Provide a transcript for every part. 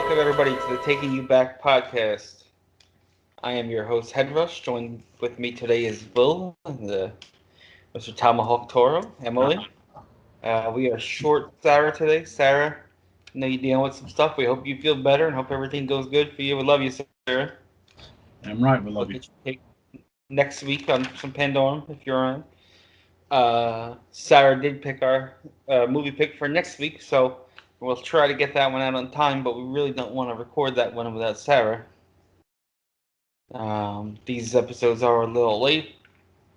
Welcome everybody to the Taking You Back podcast. I am your host Headrush. Joined with me today is Will and Mr. Tomahawk Toro, Emily. We are short Sarah today. Sarah, I know you're dealing with some stuff. We hope you feel better and hope everything goes good for you. We love you, Sarah. I'm right, we love you. Next week on some Pandorum if you're on. Sarah did pick our movie pick for next week, so we'll try to get that one out on time, but we really don't want to record that one without Sarah. These episodes are a little late,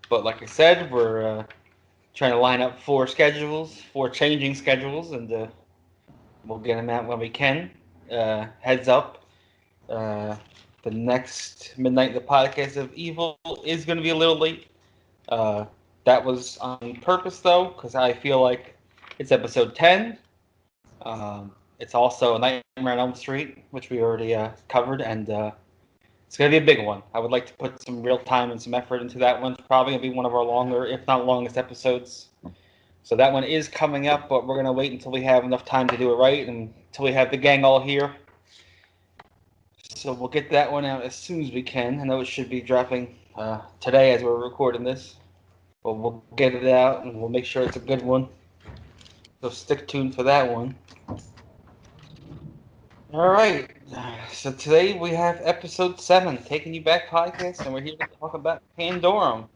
but like I said, we're trying to line up four changing schedules, and we'll get them out when we can. Heads up, the next Midnight the Podcast of Evil is going to be a little late. That was on purpose, though, because I feel like it's episode 10. It's also Nightmare on Elm Street, which we already covered, and it's going to be a big one. I would like to put some real time and some effort into that one. It's probably going to be one of our longer, if not longest, episodes. So that one is coming up, but we're going to wait until we have enough time to do it right, and until we have the gang all here. So we'll get that one out as soon as we can. I know it should be dropping today as we're recording this. But we'll get it out, and we'll make sure it's a good one. So stick tuned for that one. All right. So today we have episode 7, Taking You Back podcast, and we're here to talk about Pandorum.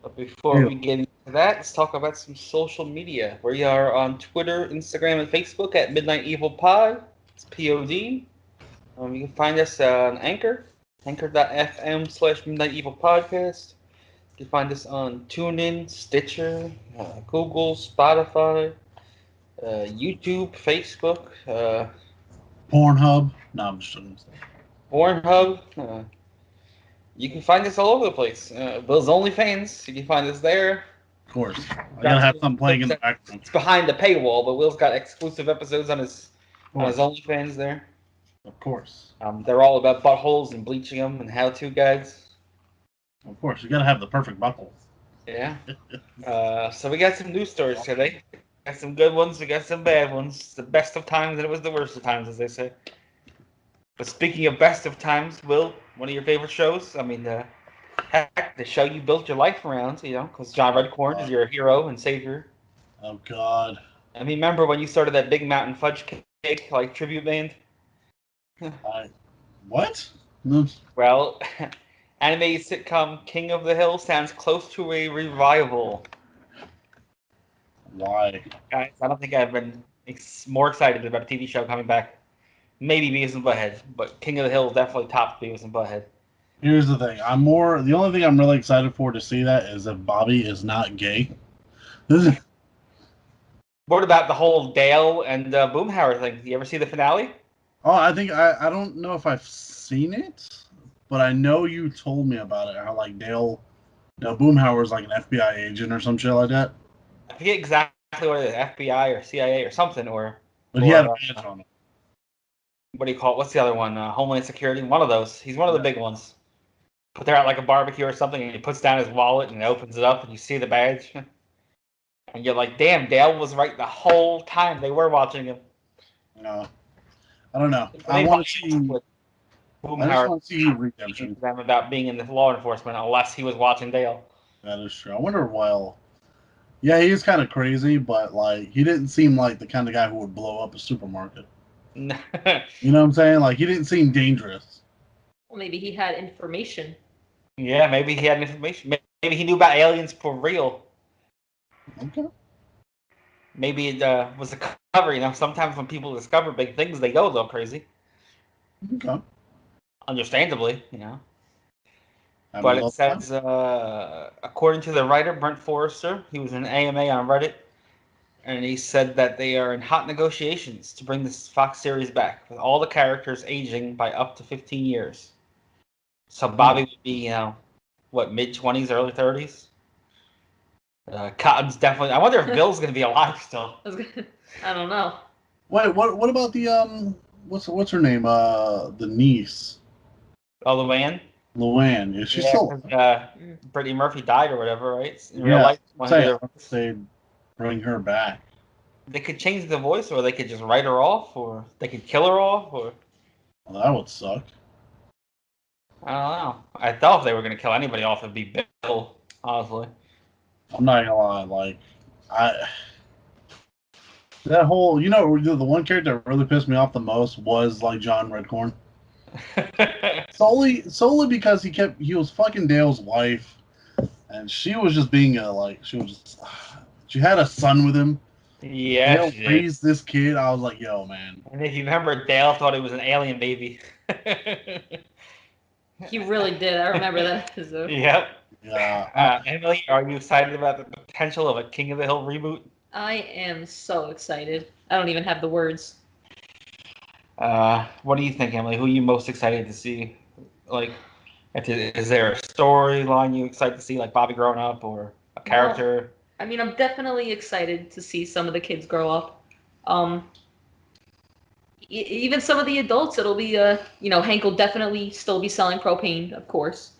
But before we get into that, let's talk about some social media. We are on Twitter, Instagram, and Facebook at Midnight Evil Pod. It's POD. You can find us on anchor.fm/Midnight Evil Podcast. You can find us on TuneIn, Stitcher, Google, Spotify, YouTube, Facebook, Pornhub. No, I'm just joking. Pornhub. You can find us all over the place. Bill's OnlyFans, you can find us there. Of course. I gotta have something playing in the background. It's behind the paywall, but Will's got exclusive episodes on his OnlyFans there. Of course. They're all about buttholes and bleaching them and how-to guides. Of course, you gotta have the perfect butthole. Yeah. So we got some news stories today. Got some good ones, we got some bad ones. The best of times, and it was the worst of times, as they say. But speaking of best of times, Will, one of your favorite shows? I mean, heck, the show you built your life around, because John Redcorn is your hero and savior. Oh, God. I mean, remember when you started that Big Mountain Fudge Cake, tribute band? What? Well... Animated sitcom King of the Hill sounds close to a revival. Why? Guys, I don't think I've been more excited about a TV show coming back. Maybe Beavis and Butthead, but King of the Hill definitely tops Beavis and Butthead. Here's the thing. The only thing I'm really excited for to see that is if Bobby is not gay. What about the whole Dale and Boomhauer thing? You ever see the finale? Oh, I don't know if I've seen it. But I know you told me about it, how Dale Boomhauer is like an FBI agent or some shit like that. I forget exactly what it is, FBI or CIA or something, But he had a badge on it. What do you call it? What's the other one? Homeland Security? One of those. He's one of the big ones. But they're at a barbecue or something, and he puts down his wallet and opens it up, and you see the badge. And you're like, damn, Dale was right the whole time they were watching him. No. I don't know. I want to see... I just want to see redemption. Them about being in the law enforcement unless he was watching Dale. That is true. I wonder, yeah, he is kind of crazy, but he didn't seem like the kind of guy who would blow up a supermarket. You know what I'm saying? He didn't seem dangerous. Well, maybe he had information. Yeah, maybe he had information. Maybe he knew about aliens for real. Okay. Maybe it was a cover. Sometimes when people discover big things, they go a little crazy. Okay. Understandably, But it says, according to the writer, Brent Forrester, he was in AMA on Reddit, and he said that they are in hot negotiations to bring this Fox series back, with all the characters aging by up to 15 years. So Bobby would be, mid-20s, early 30s? Cotton's definitely... I wonder if Bill's going to be alive still. I don't know. Wait, what about the, what's her name? The niece. Oh, Luann? Luann. Is she still... Brittany Murphy died or whatever, right? In real life, they bring her back. They could change the voice, or they could just write her off, or they could kill her off, or... Well, that would suck. I don't know. I thought if they were going to kill anybody off, it'd be Bill, honestly. I'm not gonna lie, like that whole, the one character that really pissed me off the most was like John Redcorn. solely because he was fucking Dale's wife, and she was just being she had a son with him. Yeah, Dale raised this kid. I was like, yo, man. And if you remember, Dale thought he was an alien baby. He really did. I remember that episode. Yep. Yeah. Emily, are you excited about the potential of a King of the Hill reboot? I am so excited. I don't even have the words. What do you think, Emily? Who are you most excited to see? Like, is there a storyline you excited to see, like Bobby growing up, or a character? I mean, I'm definitely excited to see some of the kids grow up. Even some of the adults, it'll be, Hank will definitely still be selling propane, of course.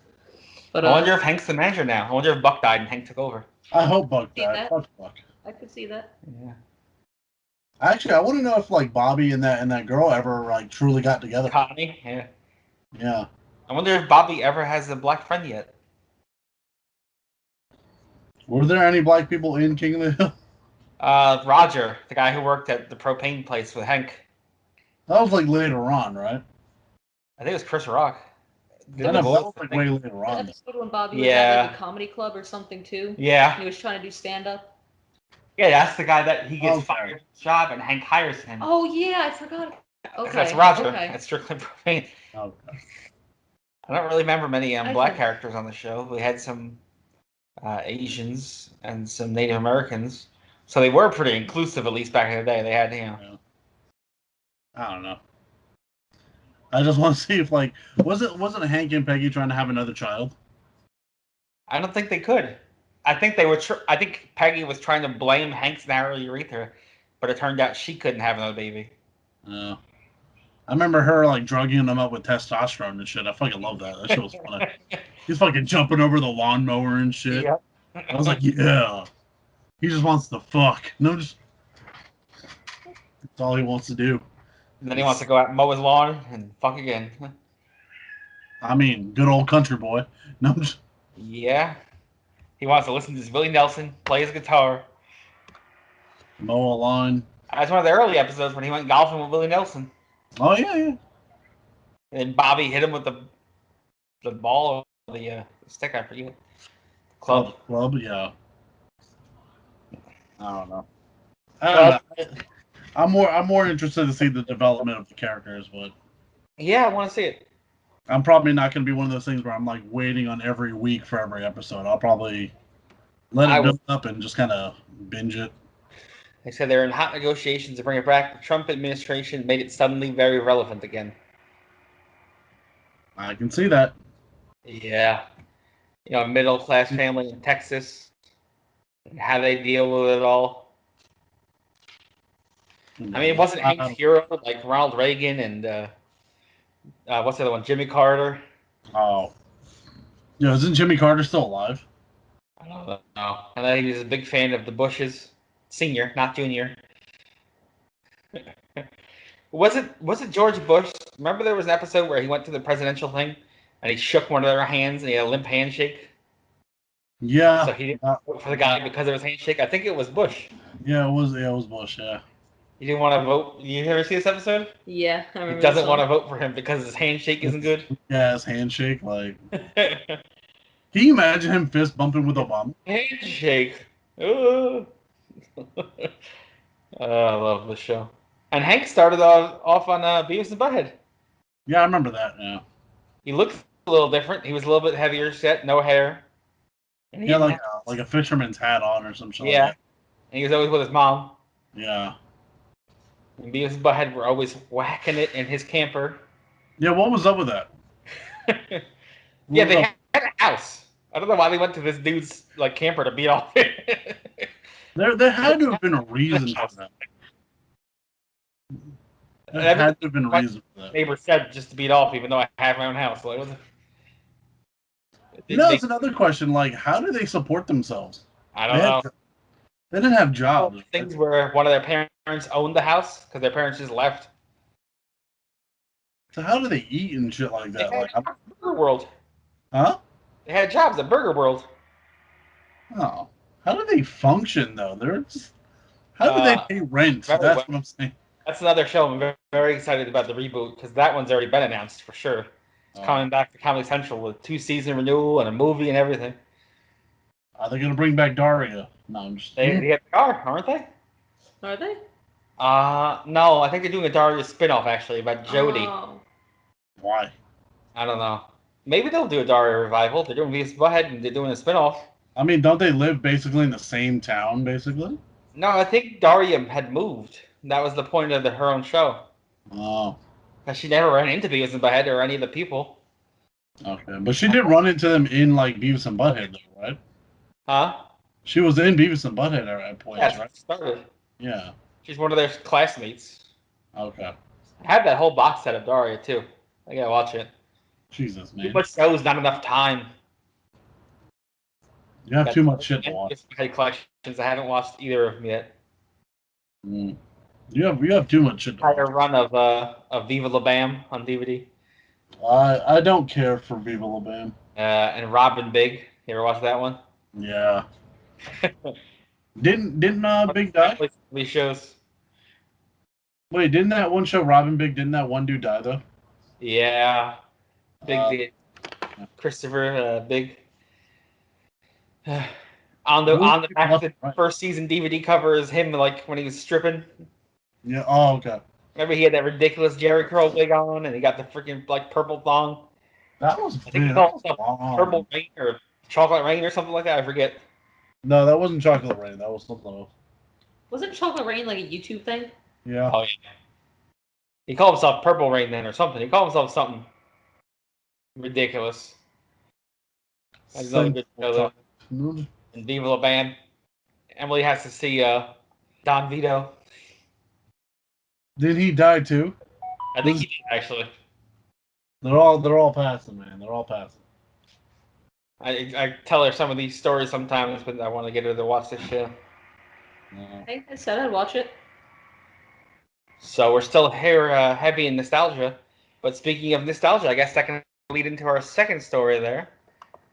But I wonder if Hank's the manager now. I wonder if Buck died and Hank took over. I hope Buck died. Fuck Buck. I could see that. Yeah. Actually, I want to know if like Bobby and that girl ever like truly got together. Connie, yeah. Yeah. I wonder if Bobby ever has a black friend yet. Were there any black people in King of the Hill? Roger, the guy who worked at the propane place with Hank. That was like later on, right? I think it was Chris Rock. That was like way later That on. episode when Bobby was at like a comedy club or something too. Yeah. And he was trying to do stand up. Yeah, that's the guy that he gets fired from his job and Hank hires him. Oh yeah, I forgot. Okay. That's Roger. Okay. That's strictly propane. Okay. I don't really remember many black characters on the show. We had some Asians and some Native Americans, so they were pretty inclusive, at least back in the day. They had, Yeah. I don't know. I just want to see if wasn't Hank and Peggy trying to have another child? I don't think they could. I think they were. I think Peggy was trying to blame Hank's narrow urethra, but it turned out she couldn't have another baby. I remember her like drugging him up with testosterone and shit. I fucking love that. That shit was funny. He's fucking jumping over the lawnmower and shit. Yep. I was like, yeah. He just wants to fuck. That's all he wants to do. And then he wants to go out and mow his lawn and fuck again. I mean, good old country boy. Yeah. He wants to listen to Willie Nelson, play his guitar. Mow a lawn. That's one of the early episodes when he went golfing with Willie Nelson. Oh, yeah. And Bobby hit him with the ball or the stick, I forget. Club, yeah. I don't know. I'm more interested to see the development of the characters, but yeah, I want to see it. I'm probably not going to be one of those things where I'm like waiting on every week for every episode. I'll probably let it build up and just kind of binge it. They said they're in hot negotiations to bring it back. The Trump administration made it suddenly very relevant again. I can see that. Yeah. A middle-class family in Texas. How they deal with it all. I mean, it wasn't Hank's hero like Ronald Reagan and what's the other one? Jimmy Carter. Oh. Yeah, isn't Jimmy Carter still alive? I don't know. And then he was a big fan of the Bushes. Senior, not junior. Was it George Bush? Remember there was an episode where he went to the presidential thing and he shook one of their hands and he had a limp handshake? Yeah. So he didn't vote for the guy because of his handshake? I think it was Bush. Yeah, it was Bush, yeah. You didn't want to vote? You ever see this episode? Yeah, I remember. He doesn't want to vote for him because his handshake isn't good? Yeah, his handshake, like... Can you imagine him fist bumping with Obama? Handshake. Oh. I love this show. And Hank started off on Beavis and Butthead. Yeah, I remember that, yeah. He looked a little different. He was a little bit heavier set, no hair. And he had like a fisherman's hat on or some shit. Yeah. And he was always with his mom. Yeah. And Beavis and Butthead were always whacking it in his camper. Yeah, what was up with that? Yeah, they had a house. I don't know why they went to this dude's camper to beat off it. There had to have been a reason for that. There had to have been a reason for that. Neighbor said just to beat off, even though I have my own house. It's another question. Like, how do they support themselves? I don't know. They didn't have jobs. Things where one of their parents owned the house because their parents just left. So how do they eat and shit like They that? had Like, jobs at Burger World. huh? They had jobs at Burger World. Oh, how do they function though? They're just, how do they Uh, pay rent? very That's well. what I'm saying. That's another show I'm very, very excited about the reboot because that one's already been announced for sure. It's coming back to Comedy Central with 2-season renewal and a movie and everything. Are they gonna bring back Daria? No, I'm just. They are, aren't they? Are they? No, I think they're doing a Daria spinoff actually about Jodie. Oh. Why? I don't know. Maybe they'll do a Daria revival. They're doing Beavis and Butthead and they're doing a spinoff. I mean, don't they live basically in the same town, basically? No, I think Daria had moved. That was the point of her own show. Oh, Because she never ran into Beavis and Butthead or any of the people. okay. But she did run into them in like Beavis and Butthead, though, right? Huh? She was in Beavis and Butthead at points, Yeah, right? she started. Yeah. She's one of their classmates. Okay. I have that whole box set of Daria too. I gotta watch it. Jesus, Too man. much shows, not enough time. You have too much shit to watch. Head collections. I haven't watched either of them yet. Mm. You have too much shit to Entire watch. run of Viva La Bam on DVD. I don't care for Viva La Bam. And Robin Big. You ever watch that one? Yeah. Didn't Big die? These shows. Wait, didn't that one show Robin Big? Didn't that one dude die though? Yeah. Big did. Yeah. Christopher Big. on the back of the first season DVD cover is him like when he was stripping. Yeah. Oh, okay. Remember he had that ridiculous Jerry curl wig on and he got the freaking like purple thong. That was I think it's called Purple Rain or Chocolate Rain or something like that. I forget. No, that wasn't Chocolate Rain. That was something else. Wasn't Chocolate Rain like a YouTube thing? Yeah. Oh yeah. He called himself Purple Rain then or something. He called himself something ridiculous. That's another good show though. And Viva La Bam. Emily has to see Don Vito. Did he die too? I think he did actually. They're all passing, man. They're all passing. I tell her some of these stories sometimes, but I want to get her to watch this show. I said I'd watch it. So we're still here heavy in nostalgia. But speaking of nostalgia, I guess that can lead into our second story there.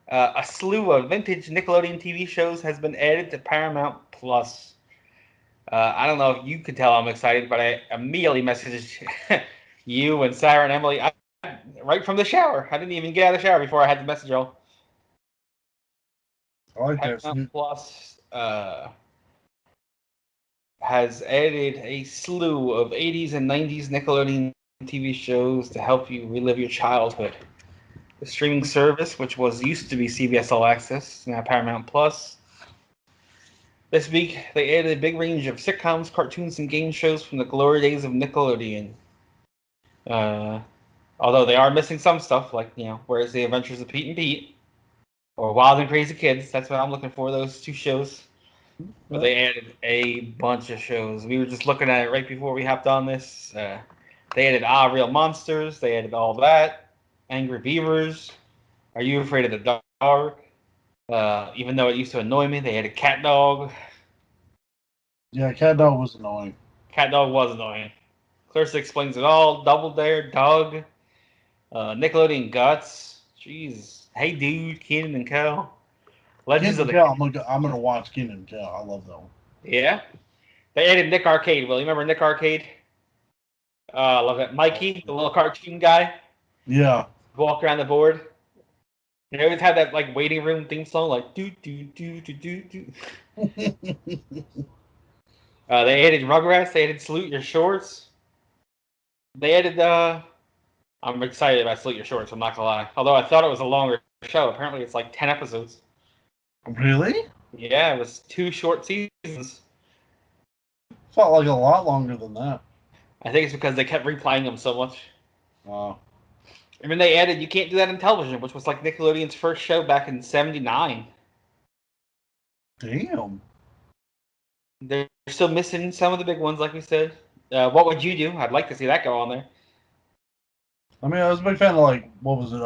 A slew of vintage Nickelodeon TV shows has been added to Paramount Plus. I don't know if you could tell I'm excited, but I immediately messaged you and Sarah and Emily right from the shower. I didn't even get out of the shower before I had the message all. I like that. Paramount Plus has added a slew of 80s and 90s Nickelodeon TV shows to help you relive your childhood. The streaming service, which used to be CBS All Access, now Paramount Plus. This week, they added a big range of sitcoms, cartoons, and game shows from the glory days of Nickelodeon. Although they are missing some stuff, like, Where's the Adventures of Pete and Pete? Or Wild and Crazy Kids. That's what I'm looking for, those two shows. But they added a bunch of shows. We were just looking at it right before we hopped on this. They added Real Monsters. They added all that. Angry Beavers. Are You Afraid of the Dark? Even though it used to annoy me, they added Cat Dog. Yeah, Cat Dog was annoying. Cat Dog was annoying. Clarissa Explains It All. Double Dare. Doug. Nickelodeon Guts. Jeez. Hey Dude. Kenan and Kel. Legends of the... I'm gonna watch Kenan and Kel. I love that one. Yeah. They added Nick Arcade. Will you remember Nick Arcade? I love it. Mikey, the little cartoon guy. Yeah. Walk around the board. They always had that like waiting room theme song, like do do do do do do. They added Rugrats. They added Salute Your Shorts. They added. I'm excited about Salute Your Shorts. I'm not gonna lie. Although I thought it was a longer show. Apparently, it's like 10 episodes. Really? Yeah, it was 2 short seasons. Felt like a lot longer than that. I think it's because they kept replaying them so much. Wow. I mean, they added You Can't Do That on Television, which was like Nickelodeon's first show back in '79. Damn. They're still missing some of the big ones, like we said. What Would You Do? I'd like to see that go on there. I mean, I was a big fan of, like, what was it,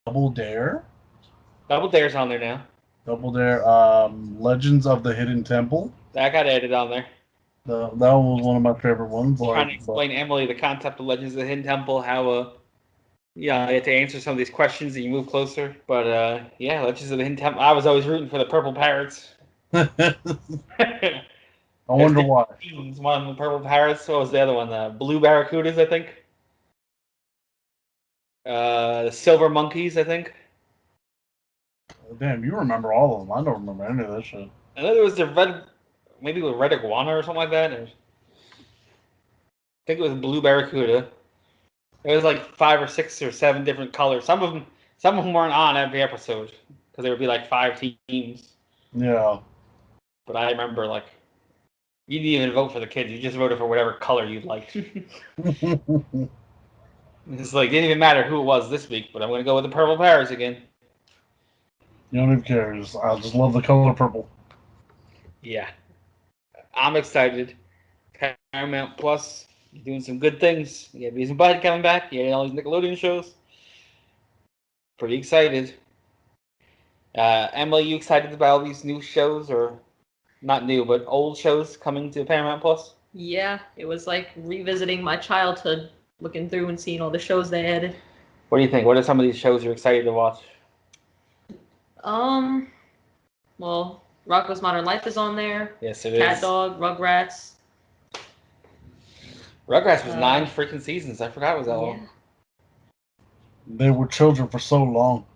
Double Dare? Double Dare's on there now. Double Dare, Legends of the Hidden Temple. That got added on there. That was one of my favorite ones. Trying to explain Emily the concept of Legends of the Hidden Temple, how yeah, you have to answer some of these questions and you move closer. But yeah, Legends of the Hidden Temple. I was always rooting for the purple parrots. I wonder why. One of the purple parrots. What was the other one? The blue barracudas, I think. The silver monkeys, I think. Damn, you remember all of them. I don't remember any of that shit. I know there was the red, maybe the red iguana or something like that. I think it was blue barracuda. It was like 5 or 6 or 7 different colors. Some of them weren't on every episode because there would be like 5 teams. Yeah. But I remember like you didn't even vote for the kids. You just voted for whatever color you liked. It's like didn't even matter who it was this week. But I'm gonna go with the purple parrots again. You don't even care. I just love the color purple. Yeah, I'm excited. Paramount Plus doing some good things. You got Beavis and Bud coming back. You got all these Nickelodeon shows. Pretty excited. Emily, you excited about all these new shows, or not new, but old shows coming to Paramount Plus? Yeah, it was like revisiting my childhood, looking through and seeing all the shows they added. What do you think? What are some of these shows you're excited to watch? Well, Rocko's Modern Life is on there. Yes, it is. Cat Dog, Rugrats. Rugrats was 9 freaking seasons. I forgot it was that long. They were children for so long.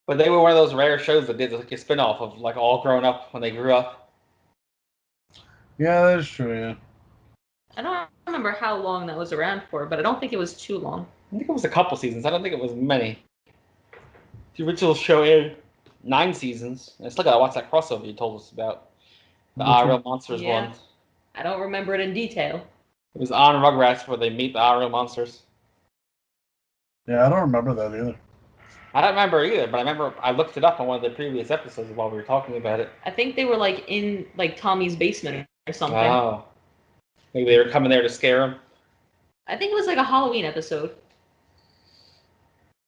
But they were one of those rare shows that did like a spin-off of like all grown up when they grew up. Yeah, that's true, yeah. I don't remember how long that was around for, but I don't think it was too long. I think it was a couple seasons. I don't think it was many. The original show aired 9 seasons. I still gotta watch that crossover you told us about. The Real Monsters one. I don't remember it in detail. It was on Rugrats where they meet the Real Monsters. Yeah, I don't remember that either. I don't remember either, but I remember I looked it up on one of the previous episodes while we were talking about it. I think they were like in like Tommy's basement or something. Oh. Maybe they were coming there to scare him. I think it was like a Halloween episode.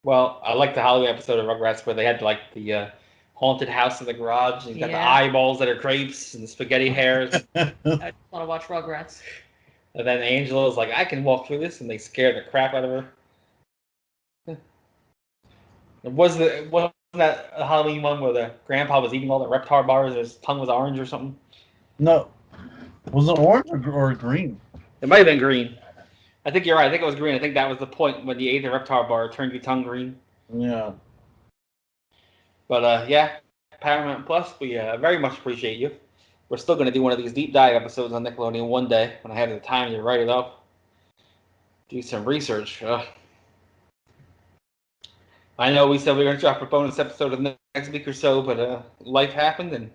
Well, I like the Halloween episode of Rugrats where they had like the haunted house in the garage, and you got the eyeballs that are grapes and the spaghetti hairs. I just want to watch Rugrats. And then Angela's like, I can walk through this, and they scared the crap out of her. Wasn't that a Halloween one where the grandpa was eating all the Reptar bars and his tongue was orange or something? No. Was it orange or green? It might have been green. I think you're right. I think it was green. I think that was the point when you ate the Reptar bar, it turned your tongue green. Yeah. But yeah, Paramount Plus, we very much appreciate you. We're still going to do one of these deep dive episodes on Nickelodeon one day when I have the time to write it up. Do some research. I know we said we were going to drop a bonus episode of next week or so, but life happened and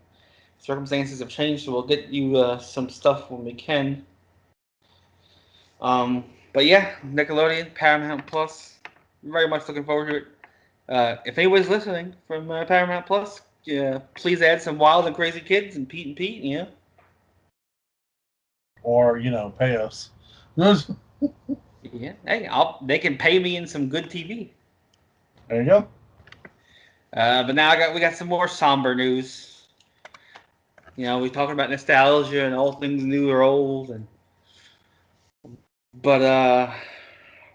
circumstances have changed, so we'll get you some stuff when we can. But yeah, Nickelodeon, Paramount Plus, very much looking forward to it. If anybody's listening from Paramount Plus, please add some Wild and Crazy Kids and Pete, yeah. Or, pay us. Yeah, hey, they can pay me in some good TV. There you go. But now we got some more somber news. We're talking about nostalgia and all things new or old, but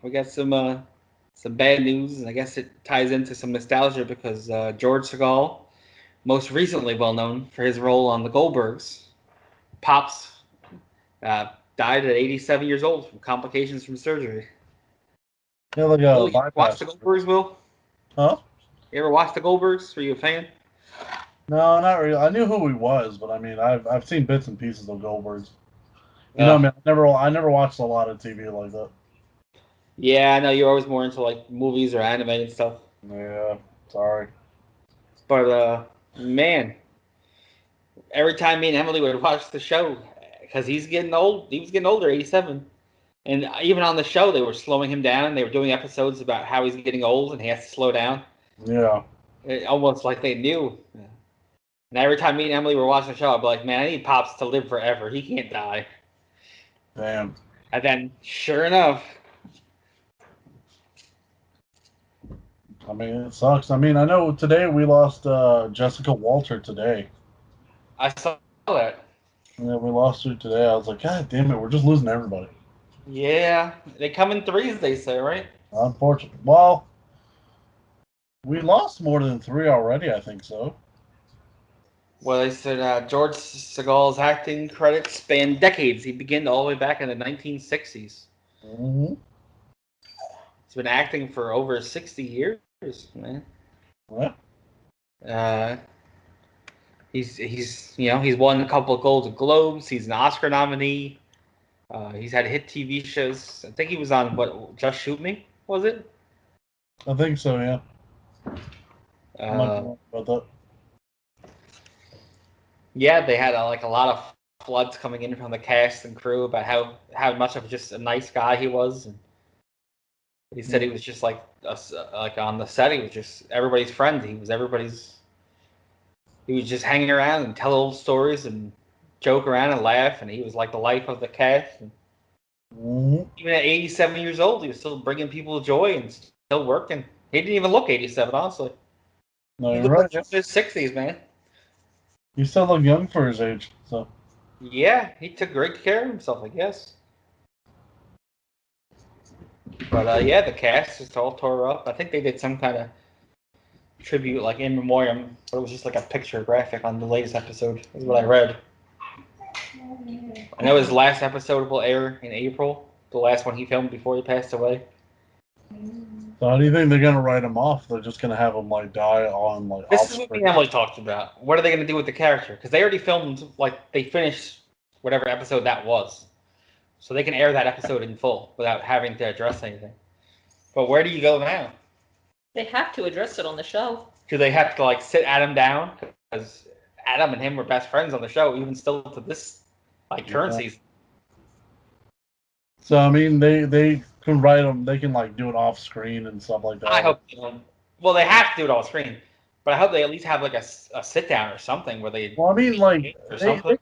we got some bad news, and I guess it ties into some nostalgia because George Segal, most recently well known for his role on the Goldbergs, Pops, died at 87 years old from complications from surgery. Yeah, like you watch the Goldbergs, Will? Huh? You ever watch the Goldbergs? Were you a fan? No, not really. I knew who he was, but I mean, I've seen bits and pieces of Goldbergs. I mean, I never watched a lot of TV like that. Yeah, I know you're always more into like movies or anime and stuff. Yeah, sorry. But man, every time me and Emily would watch the show, because he's getting old. He was getting older, 87. And even on the show, they were slowing him down. They were doing episodes about how he's getting old and he has to slow down. Yeah. Almost like they knew. And every time me and Emily were watching the show, I'd be like, man, I need Pops to live forever. He can't die. Damn. And then, sure enough. I mean, it sucks. I mean, I know today we lost Jessica Walter today. I saw that. Yeah, we lost two today. I was like, God damn it, we're just losing everybody. Yeah, they come in threes, they say, right? Unfortunately. Well, we lost more than three already, I think so. Well, they said George Segal's acting credits span decades. He began all the way back in the 1960s. Mm-hmm. He's been acting for over 60 years, man. Yeah. Uh, he's won a couple of Golden Globes. He's an Oscar nominee. He's had hit TV shows. I think he was on what Just Shoot Me, was it? I think so, yeah. I might be Uh, wrong about that. yeah, they had like a lot of floods coming in from the cast and crew about how much of just a nice guy he was. And he said he was just like on the set, he was just everybody's friend. He was just hanging around and tell old stories and joke around and laugh, and he was like the life of the cast. And Mm-hmm. even at 87 years old, he was still bringing people joy and still working. He didn't even look 87, honestly. No, He you're looked like right. he was in his 60s, man. You still look young for his age, so. Yeah, he took great care of himself, I guess. But yeah, the cast just all tore up. I think they did some kind of tribute, like in memoriam, but it was just like a picture graphic on the latest episode, is what I read. I know his last episode will air in April, the last one he filmed before he passed away. So how do you think they're gonna write him off? They're just gonna have him like die on like This off is what me screen. and Emily talked about. What are they going to do with the character? Because they already filmed, like, they finished whatever episode that was. So they can air that episode in full without having to address anything. But where do you go now? They have to address it on the show. Do they have to, like, sit Adam down? Because Adam and him were best friends on the show, even still to this, like, current Yeah. season. So I mean, they can write them. They can like do it off screen and stuff like that. I hope they don't. Well, they have to do it all screen. But I hope they at least have, like, a sit down or something where they. Well, I mean, like Or something.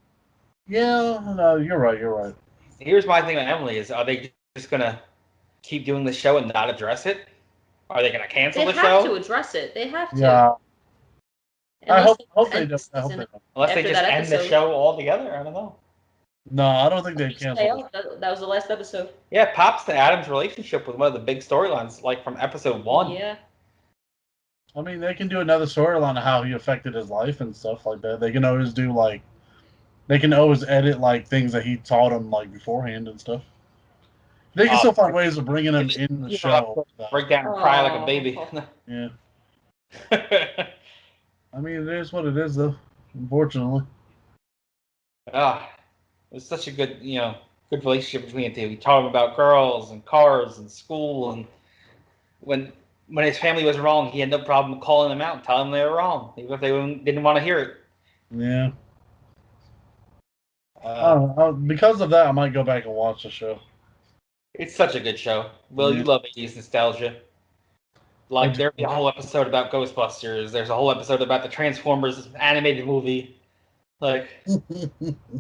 yeah, no, you're right. You're right. Here's my thing on Emily is, are they just going to keep doing the show and not address it? Are they going to cancel They the have show? to address it. They have to. Yeah, I Unless hope they end do. I hope season they do. Unless they after just that end the episode. show altogether? I don't know. No, I don't think they Just cancel. stay off. That was the last episode. Yeah, Pops to Adam's relationship was one of the big storylines, like from episode 1. Yeah. I mean, they can do another storyline of how he affected his life and stuff like that. They can always do like, they can always edit like things that he taught him like beforehand and stuff. They can still find ways of bringing him in the show. Break down and cry like a baby. Yeah. I mean, it is what it is, though. Unfortunately. It's such a good, good relationship between the two. He taught him about girls and cars and school, and when his family was wrong, he had no problem calling them out and telling them they were wrong, even if they didn't want to hear it. Yeah. I don't know. Because of that, I might go back and watch the show. It's such a good show. Will, Yeah. you love 80s nostalgia. Like, there'd be a whole episode about Ghostbusters. There's a whole episode about the Transformers animated movie. Like,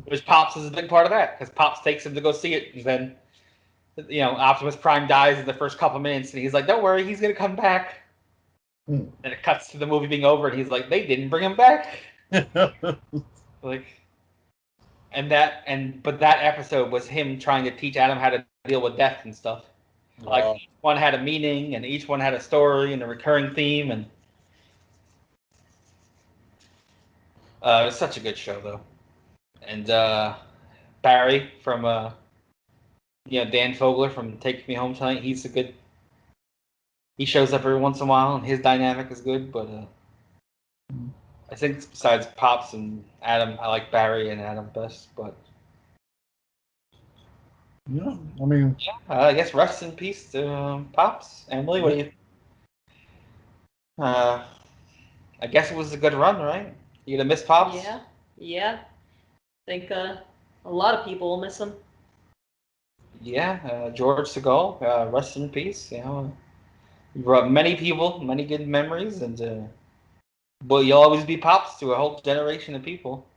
which Pops is a big part of that, because Pops takes him to go see it, and then, Optimus Prime dies in the first couple minutes, and he's like, don't worry, he's going to come back. And it cuts to the movie being over, and he's like, they didn't bring him back. Like, but that episode was him trying to teach Adam how to deal with death and stuff. Like, each one had a meaning, and each one had a story and a recurring theme, and it's such a good show, though. And Barry from Dan Fogler from Take Me Home Tonight, he shows up every once in a while, and his dynamic is good, but I think besides Pops and Adam, I like Barry and Adam best, but yeah, I mean, I guess rest in peace to Pops. Emily, what do you think? I guess it was a good run, right? You gonna miss Pops? Yeah. I think a lot of people will miss him. Yeah, George Segal, rest in peace. He brought many people, many good memories, and you'll always be Pops to a whole generation of people.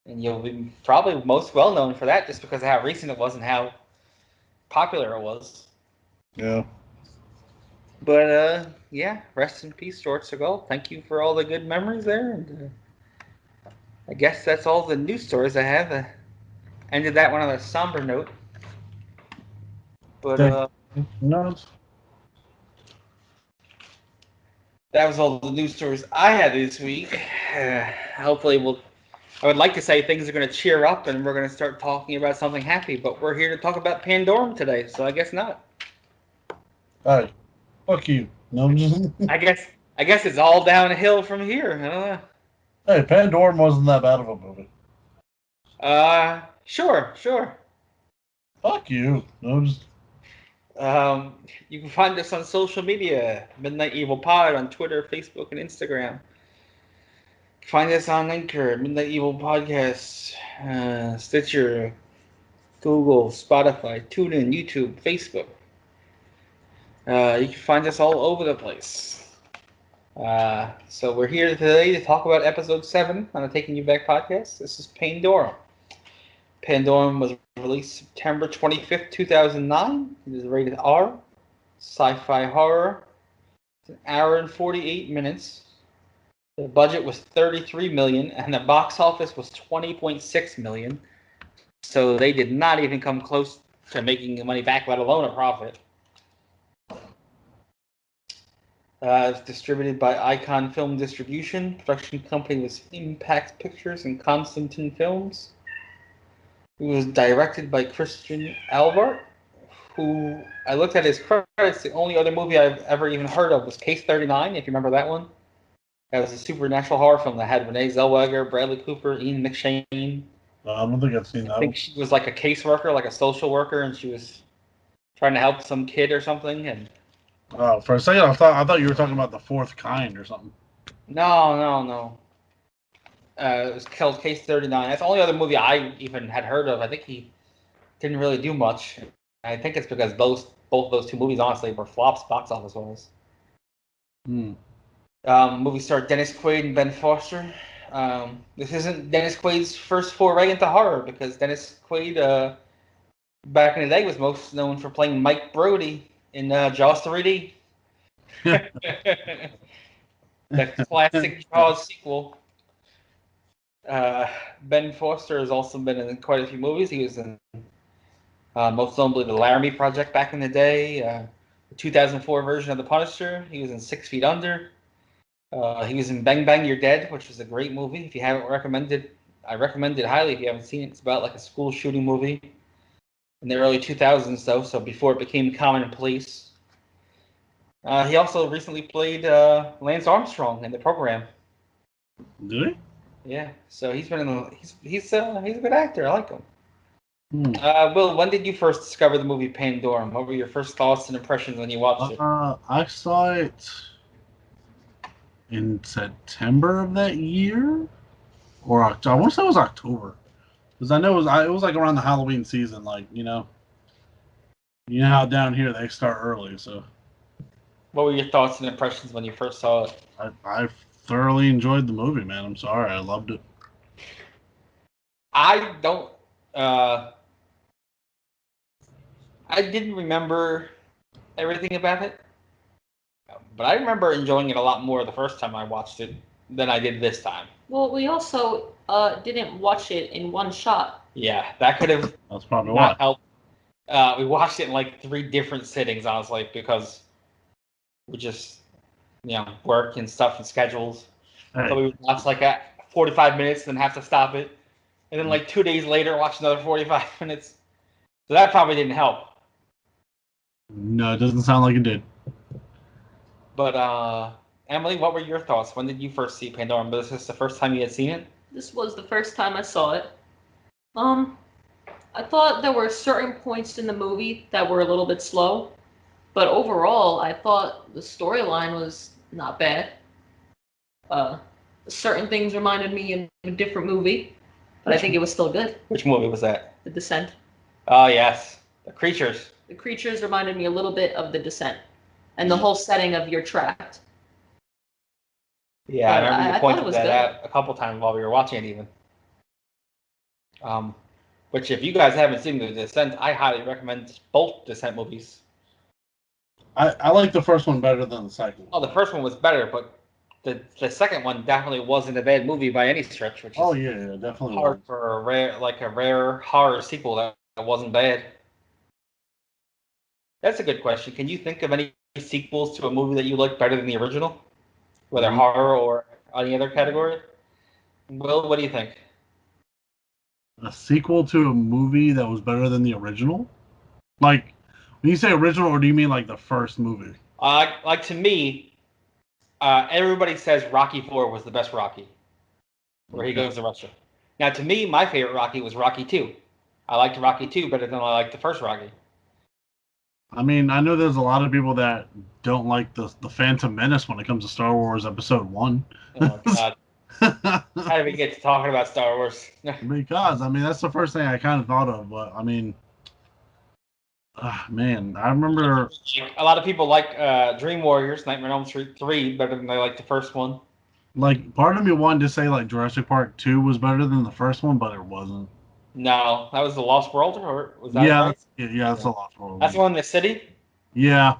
And you'll be probably most well known for that, just because of how recent it was and how popular it was. Yeah. But, yeah, rest in peace, George Segal. Thank you for all the good memories there. And I guess that's all the news stories I have. Ended that one on a somber note. But No. that was all the news stories I had this week. Hopefully, I would like to say things are going to cheer up and we're going to start talking about something happy, but we're here to talk about Pandorum today, so I guess not. Hey, fuck you. No, I'm just. I guess it's all downhill from here. I don't know. Hey, Pandorum wasn't that bad of a movie. Sure. Fuck you. No, I'm just. You can find us on social media, Midnight Evil Pod on Twitter, Facebook, and Instagram. Find us on Anchor, Midnight Evil Podcasts, Stitcher, Google, Spotify, TuneIn, YouTube, Facebook. You can find us all over the place. So we're here today to talk about episode 7 on the Taking You Back podcast. This is Pandorum. Pandorum was released September 25th, 2009. It is rated R, sci-fi horror. It's an hour and 48 minutes. The budget was $33 million, and the box office was $20.6 million. So they did not even come close to making the money back, let alone a profit. It was distributed by Icon Film Distribution. Production company was Impact Pictures and Constantine Films. It was directed by Christian Albert, who I looked at his credits. The only other movie I've ever even heard of was Case 39, if you remember that one. That was a supernatural horror film that had Renee Zellweger, Bradley Cooper, Ian McShane. I don't think I've seen that. I think she was like a caseworker, like a social worker, and she was trying to help some kid or something. And for a second, I thought you were talking about The Fourth Kind or something. no. It was called Case 39. That's the only other movie I even had heard of. I think he didn't really do much. I think it's because both those two movies, honestly, were flops box office wise. Movie star Dennis Quaid and Ben Foster. This isn't Dennis Quaid's first foray into horror, because Dennis Quaid, back in the day, was most known for playing Mike Brody in Jaws 3D. The classic Jaws sequel. Ben Foster has also been in quite a few movies. He was in most notably the Laramie Project back in the day, the 2004 version of The Punisher. He was in 6 Feet Under. He was in Bang Bang You're Dead, which was a great movie. If you haven't I recommend it highly if you haven't seen it. It's about like a school shooting movie in the early 2000s, though, so before it became commonplace. He also recently played Lance Armstrong in The Program. Did he? Yeah, so he's been in he's a good actor. I like him. Will, when did you first discover the movie Pandorum? What were your first thoughts and impressions when you watched it? I saw it in September of that year, or October. I want to say it was October, because I know it was like around the Halloween season. Like you know how down here they start early. So, what were your thoughts and impressions when you first saw it? I thoroughly enjoyed the movie, man. I'm sorry, I loved it. I don't. I didn't remember everything about it, but I remember enjoying it a lot more the first time I watched it than I did this time. Well, we also didn't watch it in one shot. Yeah, that could have That's probably not why. helped. We watched it in like 3 different sittings, honestly, because we just, work and stuff and schedules. Hey. So we would watch like 45 minutes, then have to stop it. And then like 2 days later, watch another 45 minutes. So that probably didn't help. No, it doesn't sound like it did. But, Emily, what were your thoughts? When did you first see Pandorum? Was this the first time you had seen it? This was the first time I saw it. I thought there were certain points in the movie that were a little bit slow. But overall, I thought the storyline was not bad. Certain things reminded me of a different movie, but I think it was still good. Which movie was that? The Descent. Oh, yes. The Creatures. The Creatures reminded me a little bit of The Descent. And the whole setting of You're Trapped. Yeah, I remember you pointed that good. out a couple times while we were watching it even. Which, if you guys haven't seen The Descent, I highly recommend both Descent movies. I like the first one better than the second one. Oh, the first one was better, but the second one definitely wasn't a bad movie by any stretch, which Oh is yeah, yeah, definitely. hard Was. for a rare horror sequel that wasn't bad. That's a good question. Can you think of any sequels to a movie that you like better than the original, whether Mhm. horror or any other category? Will, what do you think? A sequel to a movie that was better than the original? Like, when you say original, or do you mean like the first movie? Like to me, everybody says Rocky 4 was the best Rocky, where he Okay. goes to Russia. Now, to me, my favorite Rocky was Rocky 2. I liked Rocky 2 better than I liked the first Rocky. I mean, I know there's a lot of people that don't like the Phantom Menace when it comes to Star Wars Episode 1. Oh God, how did we get to talking about Star Wars? Because, I mean, that's the first thing I kind of thought of. But, I mean, man, I remember. A lot of people like Dream Warriors, Nightmare on Elm Street 3 better than they like the first one. Like, part of me wanted to say, like, Jurassic Park 2 was better than the first one, but it wasn't. No, that was the Lost World, or was that Yeah, right? that's a lot for That's the one in the city. Yeah.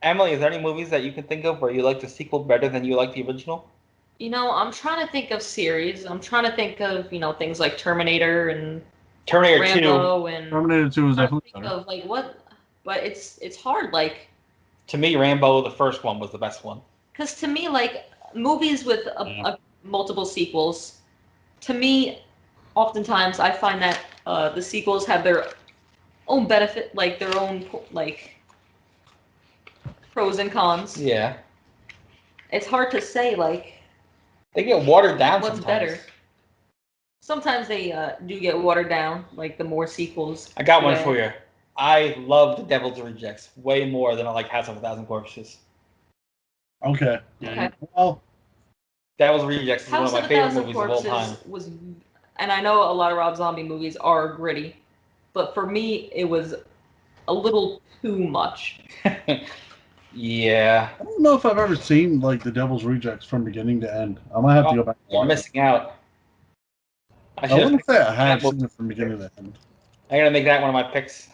Emily, is there any movies that you can think of where you like the sequel better than you like the original? I'm trying to think of series. I'm trying to think of, things like Terminator and Terminator 2. Rambo and Terminator 2 was trying to definitely think better. of like what, but it's hard, like, To me, Rambo, the first one, was the best one. because to me, like, movies with multiple sequels, to me, oftentimes I find that the sequels have their own benefit, like their own like pros and cons. Yeah. It's hard to say like They get watered down what's sometimes. better. Sometimes they do get watered down, like the more sequels. I got one Yeah. for you. I love The Devil's Rejects way more than I like House of a Thousand Corpses. Okay. Okay. Well, Devil's Rejects is House one of of a my favorite Thousand movies of all time. Corpses was, and I know a lot of Rob Zombie movies are gritty, but for me it was a little too much. Yeah. I don't know if I've ever seen like The Devil's Rejects from beginning to end. I might have to go back and You're watch it. missing out. I should wouldn't have say I have that seen it from beginning to end. I'm gonna make that one of my picks.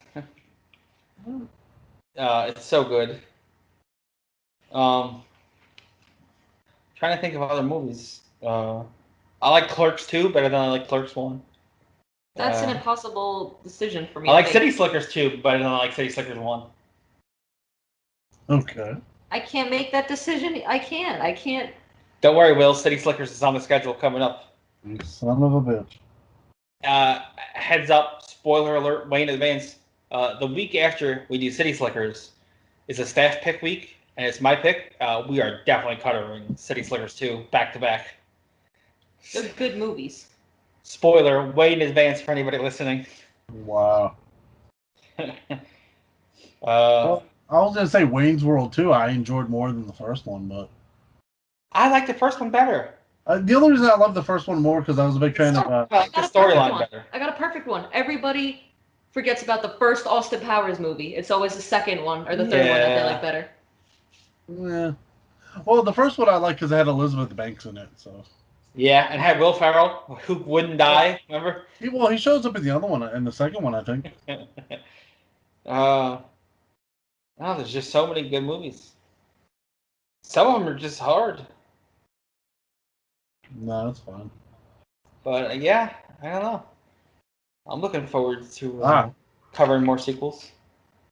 It's so good. Trying to think of other movies. I like Clerks 2 better than I like Clerks 1. That's an impossible decision for me. I like to City make. Slickers 2 better than I like City Slickers 1. Okay. I can't make that decision. I can't. Don't worry, Will. City Slickers is on the schedule coming up. You son of a bitch. Heads up, spoiler alert, way in advance. The week after we do City Slickers is a staff pick week, and it's my pick. We are definitely covering City Slickers 2 back to back. They're good movies. Spoiler, way in advance for anybody listening. Wow. Well, I was gonna say Wayne's World 2. I enjoyed more than the first one, but I like the first one better. the only reason I love the first one more because I was a big fan of. I like the storyline better. I got a perfect one. Everybody forgets about the first Austin Powers movie. It's always the second one or the third one that they like better. Yeah. Well, the first one I like because it had Elizabeth Banks in it. So. Yeah, and had Will Ferrell, who wouldn't die. Remember? He shows up in the other one, in the second one, I think. There's just so many good movies. Some of them are just hard. No, that's fine. But yeah, I don't know. I'm looking forward to covering more sequels.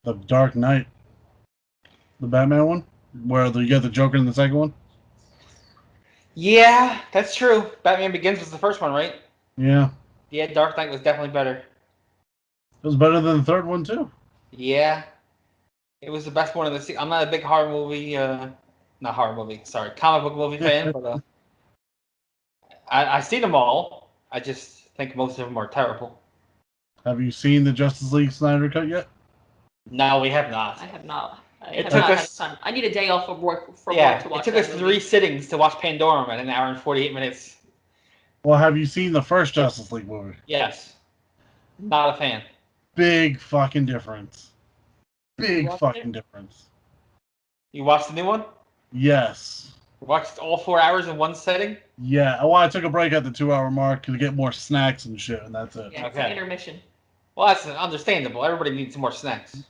The Dark Knight, the Batman one, where you get the Joker in the second one. Yeah, that's true. Batman Begins was the first one, right? Yeah. Yeah, Dark Knight was definitely better. It was better than the third one too. Yeah, it was the best one of the. I'm not a big horror movie, not horror movie. Sorry, comic book movie fan, but I've seen them all. I just think most of them are terrible. Have you seen the Justice League Snyder Cut yet? No, we have not. I have not. It took us. I need a day off of work work to watch. It took us 3 sittings to watch Pandorum at 1 hour and 48 minutes. Well, have you seen the first Justice League movie? Yes. Not a fan. Big fucking difference. Big fucking difference. You watched the new one? Yes. Watched all 4 hours in one setting? Yeah. Well, I took a break at the 2-hour mark to get more snacks and shit, and that's it. Yeah, it's an intermission. Well, that's understandable. Everybody needs more snacks.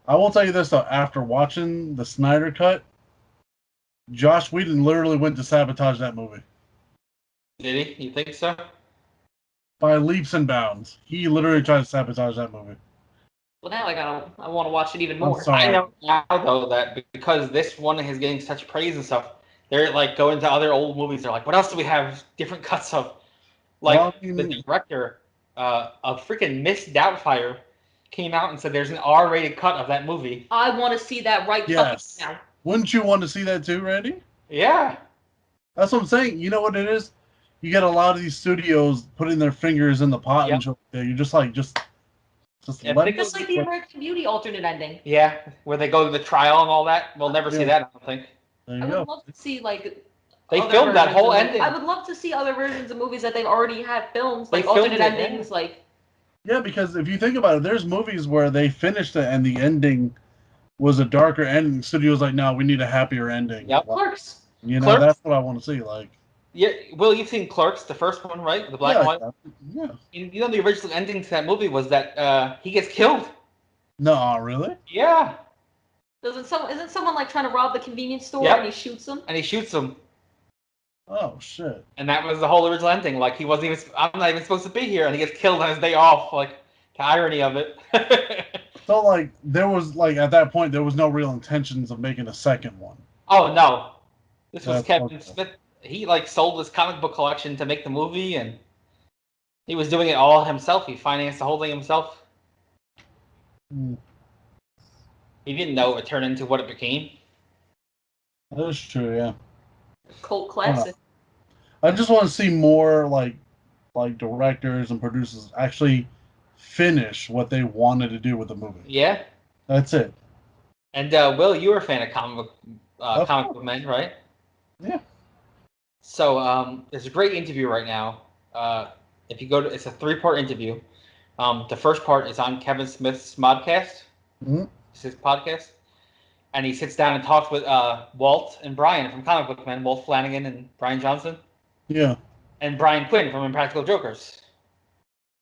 I will tell you this though. After watching the Snyder Cut, Josh Whedon literally went to sabotage that movie. Did he? You think so? By leaps and bounds. He literally tried to sabotage that movie. Well, now I want to watch it even more. I'm sorry. I know now though that because this one is getting such praise and stuff, they're like going to other old movies. They're like, what else do we have different cuts of? Like Well, I mean- the director of freaking Miss Doubtfire came out and said there's an R-rated cut of that movie. I want to see that right Yes. now. Wouldn't you want to see that too, Randy? Yeah. That's what I'm saying. You know what it is? You get a lot of these studios putting their fingers in the pot and shit like that. You're just like, just Yeah, let think me. Just like the American Beauty alternate ending. Yeah, where they go to the trial and all that. We'll never see Yeah. that, I don't think. There I you would go. love to see like They other filmed that versions whole of ending. I would love to see other versions of movies that they've already had filmed, They like filmed alternate it, yeah. endings, like Yeah, because if you think about it, there's movies where they finished it and the ending was a darker ending. Studio's like, no, we need a happier ending. Yep. Clerks. You know, Clerks? that's what I want to see. Like, Yeah, Will, you've seen Clerks, the first one, right? The black yeah, and white. yeah. You know the original ending to that movie was that he gets killed. No, really? Yeah, Isn't someone like trying to rob the convenience store Yep. and he shoots them? and he shoots him, Oh shit. and that was the whole original ending. Like he wasn't even. I'm not even supposed to be here, and he gets killed on his day off. Like the irony of it. So like, there was like at that point there was no real intentions of making a second one. Oh no, this was That's Kevin okay. Smith. He like sold his comic book collection to make the movie, and he was doing it all himself. He financed the whole thing himself. Hmm. He didn't know it would turn into what it became. That is true. Yeah. Cult classic. I just want to see more like directors and producers actually finish what they wanted to do with the movie. Yeah. That's it. And Will, you were a fan of comic Of book course. men, right? Yeah. So there's a great interview right now. If you go to, it's a 3-part interview. The first part is on Kevin Smith's Modcast. Mhm. It's his podcast, and he sits down and talks with Walt and Brian from Comic Book Men, Walt Flanagan and Brian Johnson, Yeah. and Brian Quinn from Impractical Jokers.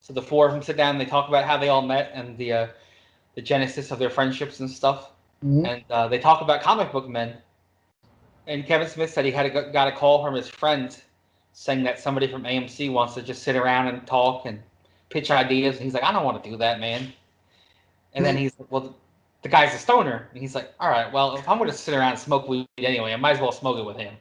So the four of them sit down and they talk about how they all met and the genesis of their friendships and stuff. Mhm. And they talk about Comic Book Men. And Kevin Smith said he got a call from his friend saying that somebody from AMC wants to just sit around and talk and pitch ideas. And he's like, I don't want to do that, man. And then he's like, well, the guy's a stoner. And he's like, all right, well, if I'm going to sit around and smoke weed anyway, I might as well smoke it with him.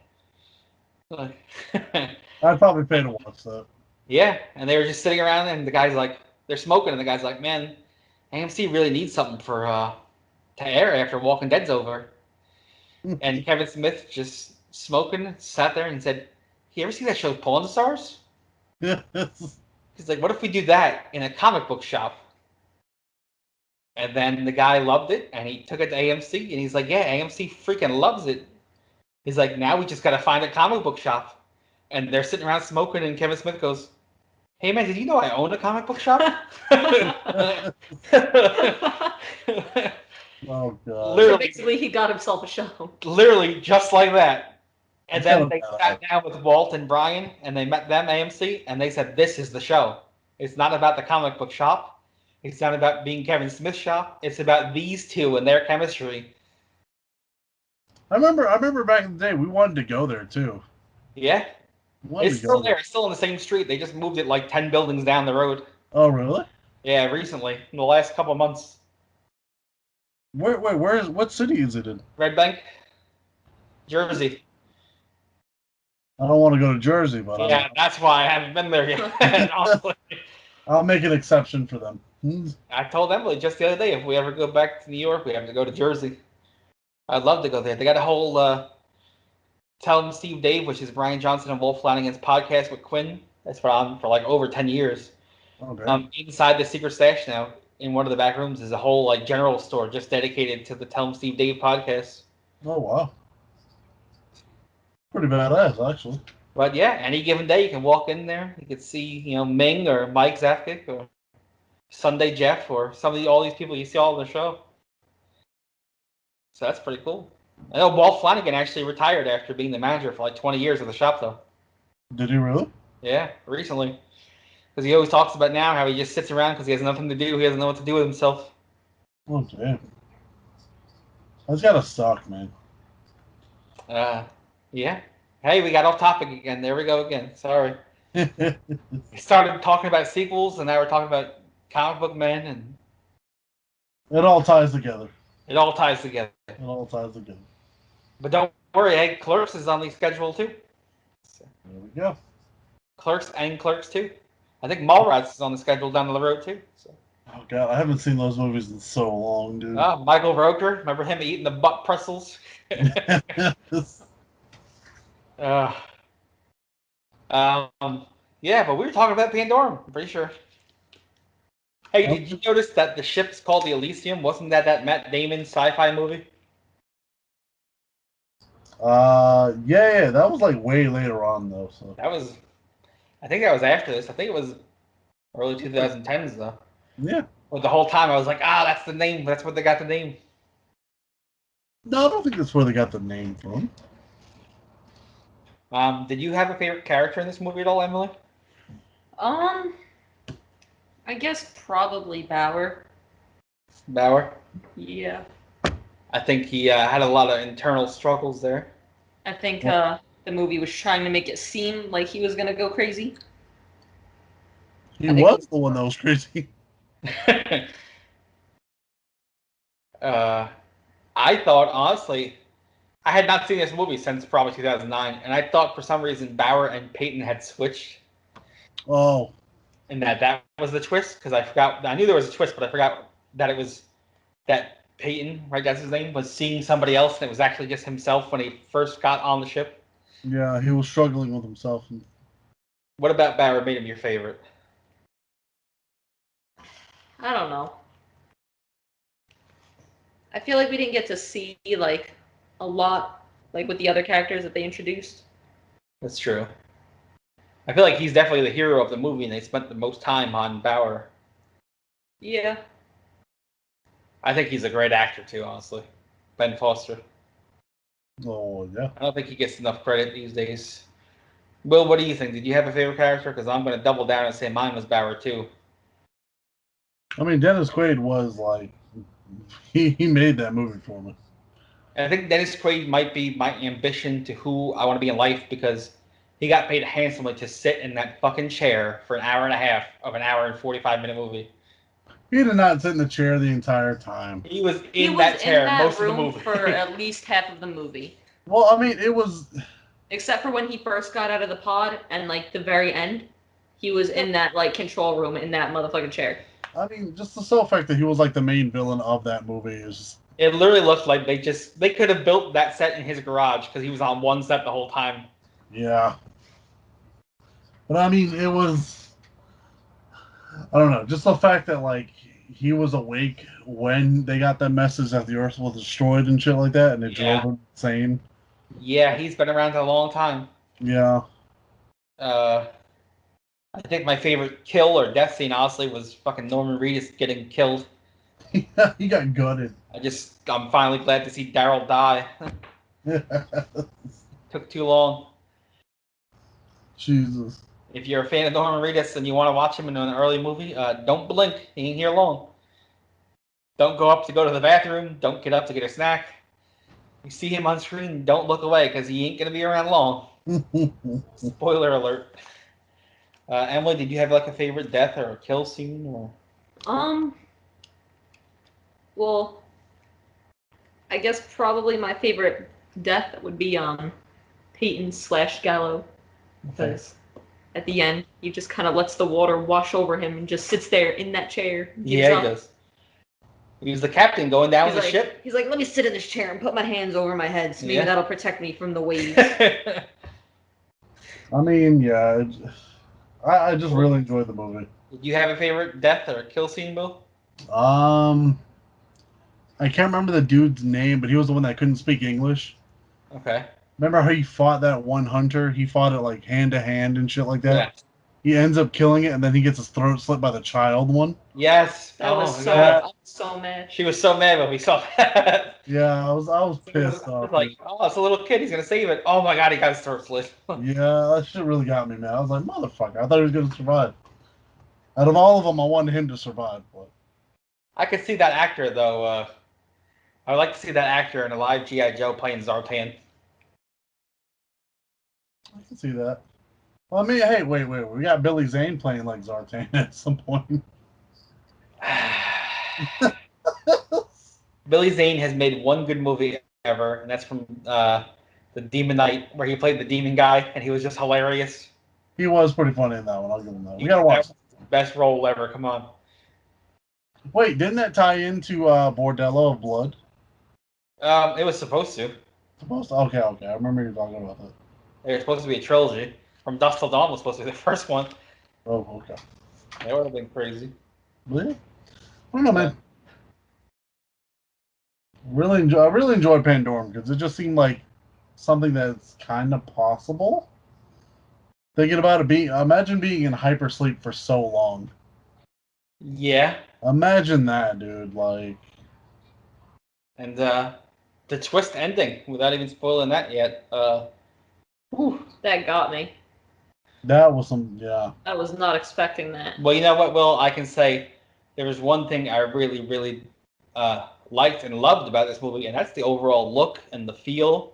I'd probably pay to watch that. Yeah, and they were just sitting around, and the guy's like, they're smoking, and the guy's like, man, AMC really needs something for to air after Walking Dead's over. And Kevin Smith just smoking, sat there and said, you ever see that show Pawn Stars? He's like, what if we do that in a comic book shop? And then the guy loved it, and he took it to AMC, and he's like, yeah, AMC freaking loves it. He's like, now we just got to find a comic book shop. And they're sitting around smoking, and Kevin Smith goes, hey, man, did you know I own a comic book shop? Oh god. Literally. So basically, he got himself a show. Literally, just like that. And That's then kinda they bad. sat down with Walt and Brian, and they met them, AMC, and they said, this is the show. It's not about the comic book shop. It's not about being Kevin Smith's shop. It's about these two and their chemistry. I remember back in the day we wanted to go there too. Yeah. We wanted It's to still go there. It's still on the same street. They just moved it like 10 buildings down the road. Oh really? Yeah, recently, in the last couple of months. What city is it in? Red Bank, Jersey. I don't want to go to Jersey, but Yeah, that's why I haven't been there yet. Honestly. I'll make an exception for them. I told Emily just the other day if we ever go back to New York, we have to go to Jersey. I'd love to go there. They got a whole Tell 'em Steve Dave, which is Brian Johnson and Wolf Flanagan's podcast with Quinn. That's been on for like over 10 years. Okay. Inside the secret stash now, in one of the back rooms, is a whole like general store just dedicated to the Tell 'em Steve Dave podcast. Oh wow. Pretty badass, actually. But yeah, any given day you can walk in there. You can see, Ming or Mike Zapkic or Sunday Jeff or all these people you see all on the show. So that's pretty cool. I know Walt Flanagan actually retired after being the manager for like 20 years of the shop, though. Did he really? Yeah, recently. Because he always talks about now how he just sits around because he has nothing to do. He doesn't know what to do with himself. Oh damn. That's gotta suck, man. Yeah. Hey, we got off topic again. There we go again. Sorry. We started talking about sequels, and now we're talking about comic book men, and It all ties together. it all ties together. It all ties together. But don't worry, hey, Clerks is on the schedule too. So, There we go. Clerks and Clerks 2. I think Mallrats is on the schedule down the road too. So. Oh god, I haven't seen those movies in so long, dude. Michael Rooker, remember him eating the butt pretzels? Yeah, but we were talking about Pandorum, I'm pretty sure. Hey, did you notice that the ship's called the Elysium? Wasn't that Matt Damon sci-fi movie? Yeah, that was like way later on though. So I think that was after this. I think it was early 2010s though. yeah. Well, the whole time I was like, that's the name. That's where they got the name. No, I don't think that's where they got the name from. Did you have a favorite character in this movie at all, Emily? I guess probably Bauer. Bauer? Yeah. I think he had a lot of internal struggles there. I think the movie was trying to make it seem like he was gonna go crazy. He was the one that was crazy. I thought, honestly, I had not seen this movie since probably 2009, and I thought for some reason Bauer and Peyton had switched. Oh. And that was the twist, because I forgot. I knew there was a twist, but I forgot that it was that Peyton, right, that's his name, was seeing somebody else, and it was actually just himself when he first got on the ship. Yeah, he was struggling with himself. What about Bauer made him your favorite? I don't know. I feel like we didn't get to see like a lot like with the other characters that they introduced. That's true. I feel like he's definitely the hero of the movie, and they spent the most time on Bauer. Yeah. I think he's a great actor too, honestly. Ben Foster. Oh yeah. I don't think he gets enough credit these days. Will, what do you think? Did you have a favorite character? Because I'm going to double down and say mine was Bauer too. I mean, Dennis Quaid was like, he made that movie for me. And I think Dennis Quaid might be my ambition to who I want to be in life, because he got paid handsomely to sit in that fucking chair for an hour and a half of an hour and 45-minute movie. He did not sit in the chair the entire time. He was in that chair most of the movie. For at least half of the movie. Well, I mean, it was... Except for when he first got out of the pod and, like, the very end, he was in that, like, control room in that motherfucking chair. I mean, just the sole fact that he was, like, the main villain of that movie is just... It literally looked like they could have built that set in his garage, because he was on one set the whole time. Yeah. But, I mean, it was... I don't know, just the fact that, like, he was awake when they got that message that the Earth was destroyed and shit like that, and it drove him insane. Yeah, he's been around a long time. Yeah. I think my favorite kill or death scene, honestly, was fucking Norman Reedus getting killed. He got gutted. I'm finally glad to see Daryl die. Took too long. Jesus. If you're a fan of Norman Reedus and you want to watch him in an early movie, don't blink. He ain't here long. Don't go up to go to the bathroom. Don't get up to get a snack. You see him on screen, don't look away, because he ain't going to be around long. Spoiler alert. Emily, did you have like a favorite death or a kill scene? Or? Well, I guess probably my favorite death would be Peyton/Gallo, because at the end he just kind of lets the water wash over him and just sits there in that chair. Yeah, he does. He was the captain going down with the ship. He's like, let me sit in this chair and put my hands over my head, so maybe that'll protect me from the waves. I mean, yeah, I just really enjoyed the movie. Did you have a favorite death or kill scene, Bill? I can't remember the dude's name, but he was the one that couldn't speak English. Okay. Remember how he fought that one hunter? He fought it like hand to hand and shit like that. Yeah. He ends up killing it, and then he gets his throat slit by the child one. Yes. That was so. God. I was so mad. She was so mad when we saw that. Yeah, I was pissed off. Like, it's a little kid. He's gonna save it. Oh my God, he got his throat slit. Yeah, that shit really got me, man. I was like, motherfucker. I thought he was gonna survive. Out of all of them, I wanted him to survive. But I could see that actor though. I would like to see that actor in a live G.I. Joe playing Zartan. I can see that. Well, I mean, hey, wait. We got Billy Zane playing like Zartan at some point. Billy Zane has made one good movie ever, and that's from the Demon Knight, where he played the demon guy, and he was just hilarious. He was pretty funny in that one. I'll give him that. We gotta watch. That was his best role ever. Come on. Wait, didn't that tie into Bordello of Blood? It was supposed to. Supposed to? Okay. I remember you talking about that. It was supposed to be a trilogy. From Dusk Till Dawn was supposed to be the first one. Oh, okay. That would have been crazy. Really? I don't know, man. I really enjoyed Pandorum because it just seemed like something that's kind of possible. Thinking about it, imagine being in hypersleep for so long. Yeah. Imagine that, dude. Like, and the twist ending, without even spoiling that yet. That got me. That was some, yeah. I was not expecting that. Well, you know what, Will? I can say there was one thing I really, really liked and loved about this movie, and that's the overall look and the feel.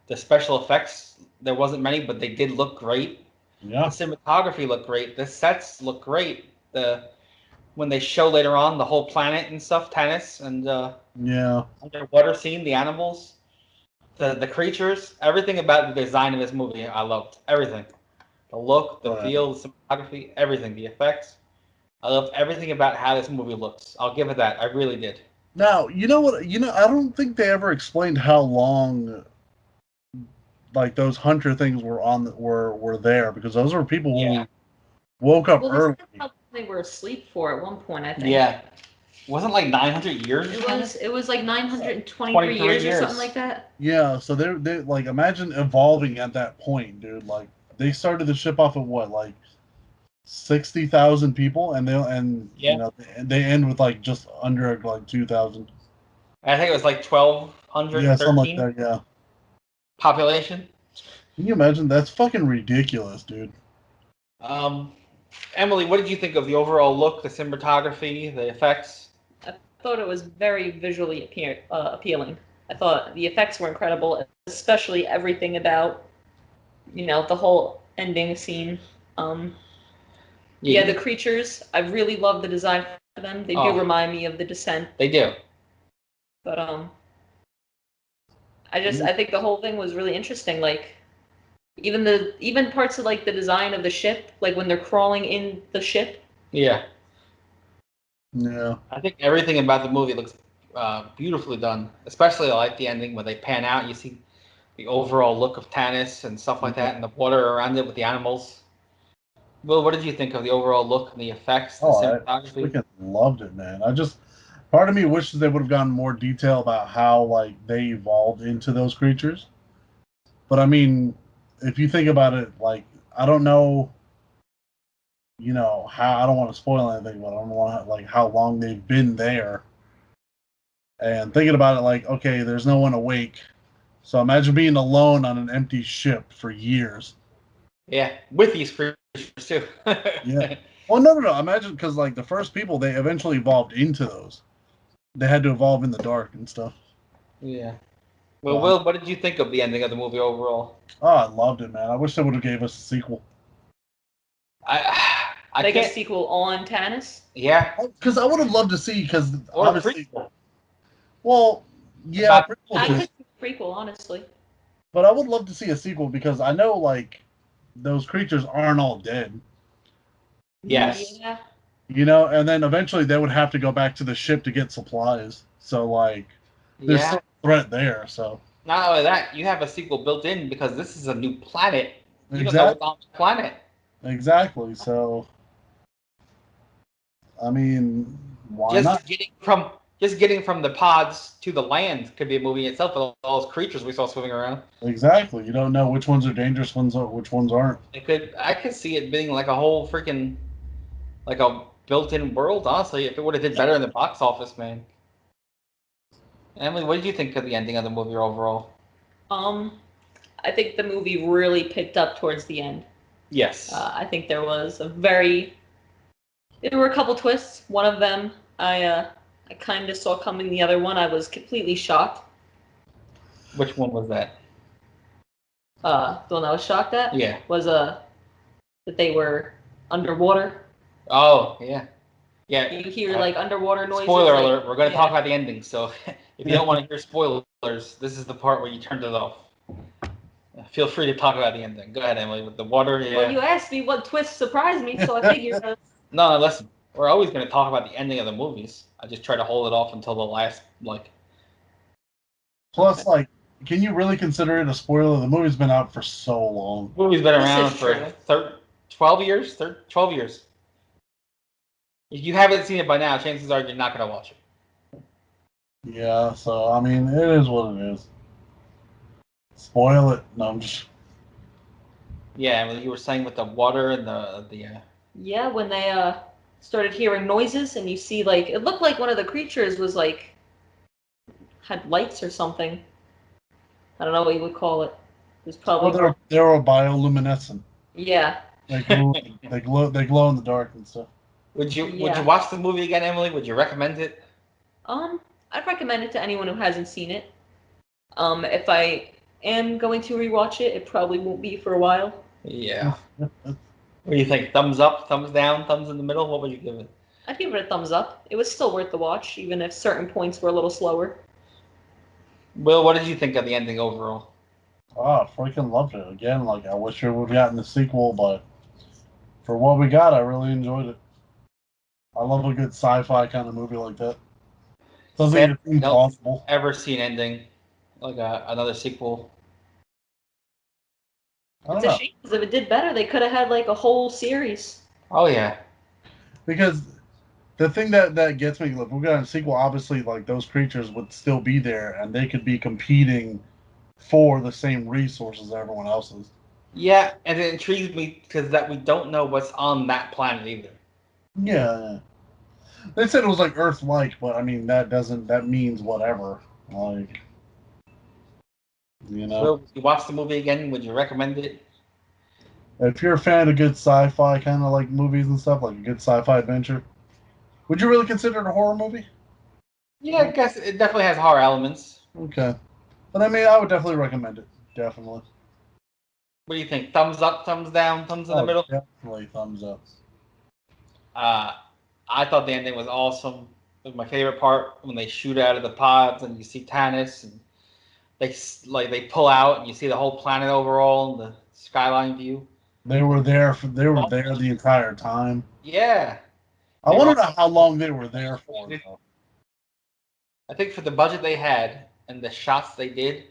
The special effects, there wasn't many, but they did look great. Yeah. The cinematography looked great. The sets look great. When they show later on the whole planet and stuff, Tanis, and yeah, underwater scene, the animals, the creatures, everything about the design of this movie, I loved. Everything. The look, the feel, the cinematography, everything, the effects. I loved everything about how this movie looks. I'll give it that. I really did. Now, you know what? I don't think they ever explained how long, like, those hunter things were there, because those were people who woke up early. They were asleep for at one point, I think. Yeah. Wasn't like 900 years? It was like 923 years or something like that. Yeah, so they like, imagine evolving at that point, dude. Like, they started the ship off at what, like 60,000 people, and they end with like just under like 2,000. I think it was like 1,213. Yeah, something like that. Yeah. Population. Can you imagine? That's fucking ridiculous, dude. Emily, what did you think of the overall look, the cinematography, the effects? I thought it was very visually appealing. I thought the effects were incredible, especially everything about, the whole ending scene. The creatures, I really love the design for them. They do remind me of The Descent. They do. But I think the whole thing was really interesting. Like, even parts of like the design of the ship, like when they're crawling in the ship. Yeah. Yeah. I think everything about the movie looks beautifully done. Especially I like the ending when they pan out. You see the overall look of Tanis and stuff like that, and the water around it with the animals. Will, what did you think of the overall look and the effects, the cinematography? I freaking loved it, man. Part of me wishes they would have gotten more detail about how, like, they evolved into those creatures. But I mean, if you think about it, like, I don't know, how, I don't want to spoil anything, but I don't want to, like, how long they've been there. And thinking about it, like, okay, there's no one awake. So imagine being alone on an empty ship for years. Yeah, with these creatures too. Yeah. Well, no. Imagine, because like the first people, they eventually evolved into those. They had to evolve in the dark and stuff. Yeah. Well, Will, what did you think of the ending of the movie overall? Oh, I loved it, man. I wish they would have gave us a sequel. I like can't... a sequel on Tanis? Yeah. Because I would have loved to see, because obviously... prequel. Well, yeah, I could see a prequel, honestly. But I would love to see a sequel, because I know, like, those creatures aren't all dead. Yes. Yeah. And then eventually they would have to go back to the ship to get supplies. So, like, there's still a threat there, so... Not only that, you have a sequel built in because this is a new planet. You Exactly. don't know what's on the planet. Exactly, so... I mean, why not? Just getting from the pods to the land could be a movie itself with all those creatures we saw swimming around. Exactly. You don't know which ones are dangerous, which ones aren't. I could see it being like a whole freaking, like a built-in world, honestly, if it would have did better in the box office, man. Emily, what did you think of the ending of the movie overall? I think the movie really picked up towards the end. Yes. I think there was there were a couple twists. One of them I kind of saw coming. The other one I was completely shocked. Which one was that? The one I was shocked at. Yeah. Was that they were underwater. Oh, yeah. Yeah. You hear like underwater noises. Spoiler like, alert, we're going to yeah. talk about the ending, so if you don't want to hear spoilers, this is the part where you turned it off. Feel free to talk about the ending. Go ahead, Emily, with the water. Yeah. Well, you asked me what twist surprised me, so I figured. No, listen. We're always going to talk about the ending of the movies. I just try to hold it off until the last, like... Plus, like, can you really consider it a spoiler? The movie's been out for so long. The movie's been around This is for 12 years? 12 years. If you haven't seen it by now, chances are you're not going to watch it. Yeah, so, I mean, it is what it is. Spoil it. No, I'm just... Yeah, I mean, you were saying with the water and the Yeah, when they started hearing noises and you see like it looked like one of the creatures was like had lights or something. I don't know what you would call it. It was probably They were bioluminescent. yeah. They glow in the dark and stuff. Would you watch the movie again, Emily? Would you recommend it? I'd recommend it to anyone who hasn't seen it. If I am going to rewatch it, it probably won't be for a while. Yeah. What do you think? Thumbs up, thumbs down, thumbs in the middle? What would you give it? I'd give it a thumbs up. It was still worth the watch, even if certain points were a little slower. Will, what did you think of the ending overall? Oh, I freaking loved it. Again, like, I wish we would have gotten the sequel, but for what we got, I really enjoyed it. I love a good sci-fi kind of movie like that. Something that's impossible. Ever seen ending like another sequel? It's a shame because if it did better, they could have had like a whole series. Oh yeah. Because the thing that gets me, look, we got a sequel. Obviously, like those creatures would still be there, and they could be competing for the same resources everyone else is. Yeah, and it intrigues me because that we don't know what's on that planet either. Yeah. They said it was like Earth-like, but I mean that means whatever. Like, you know. So, you watch the movie again? Would you recommend it? If you're a fan of good sci-fi kind of like movies and stuff, like a good sci-fi adventure, would you really consider it a horror movie? Yeah, I guess it definitely has horror elements. Okay. But I mean, I would definitely recommend it. Definitely. What do you think? Thumbs up, thumbs down, thumbs in the middle? Definitely thumbs up. I thought the ending was awesome. It was my favorite part when they shoot out of the pods and you see Tannis and they pull out and you see the whole planet overall and the skyline view. They were there the entire time. Yeah. I want to know how long they were there for. Though. I think for the budget they had and the shots they did,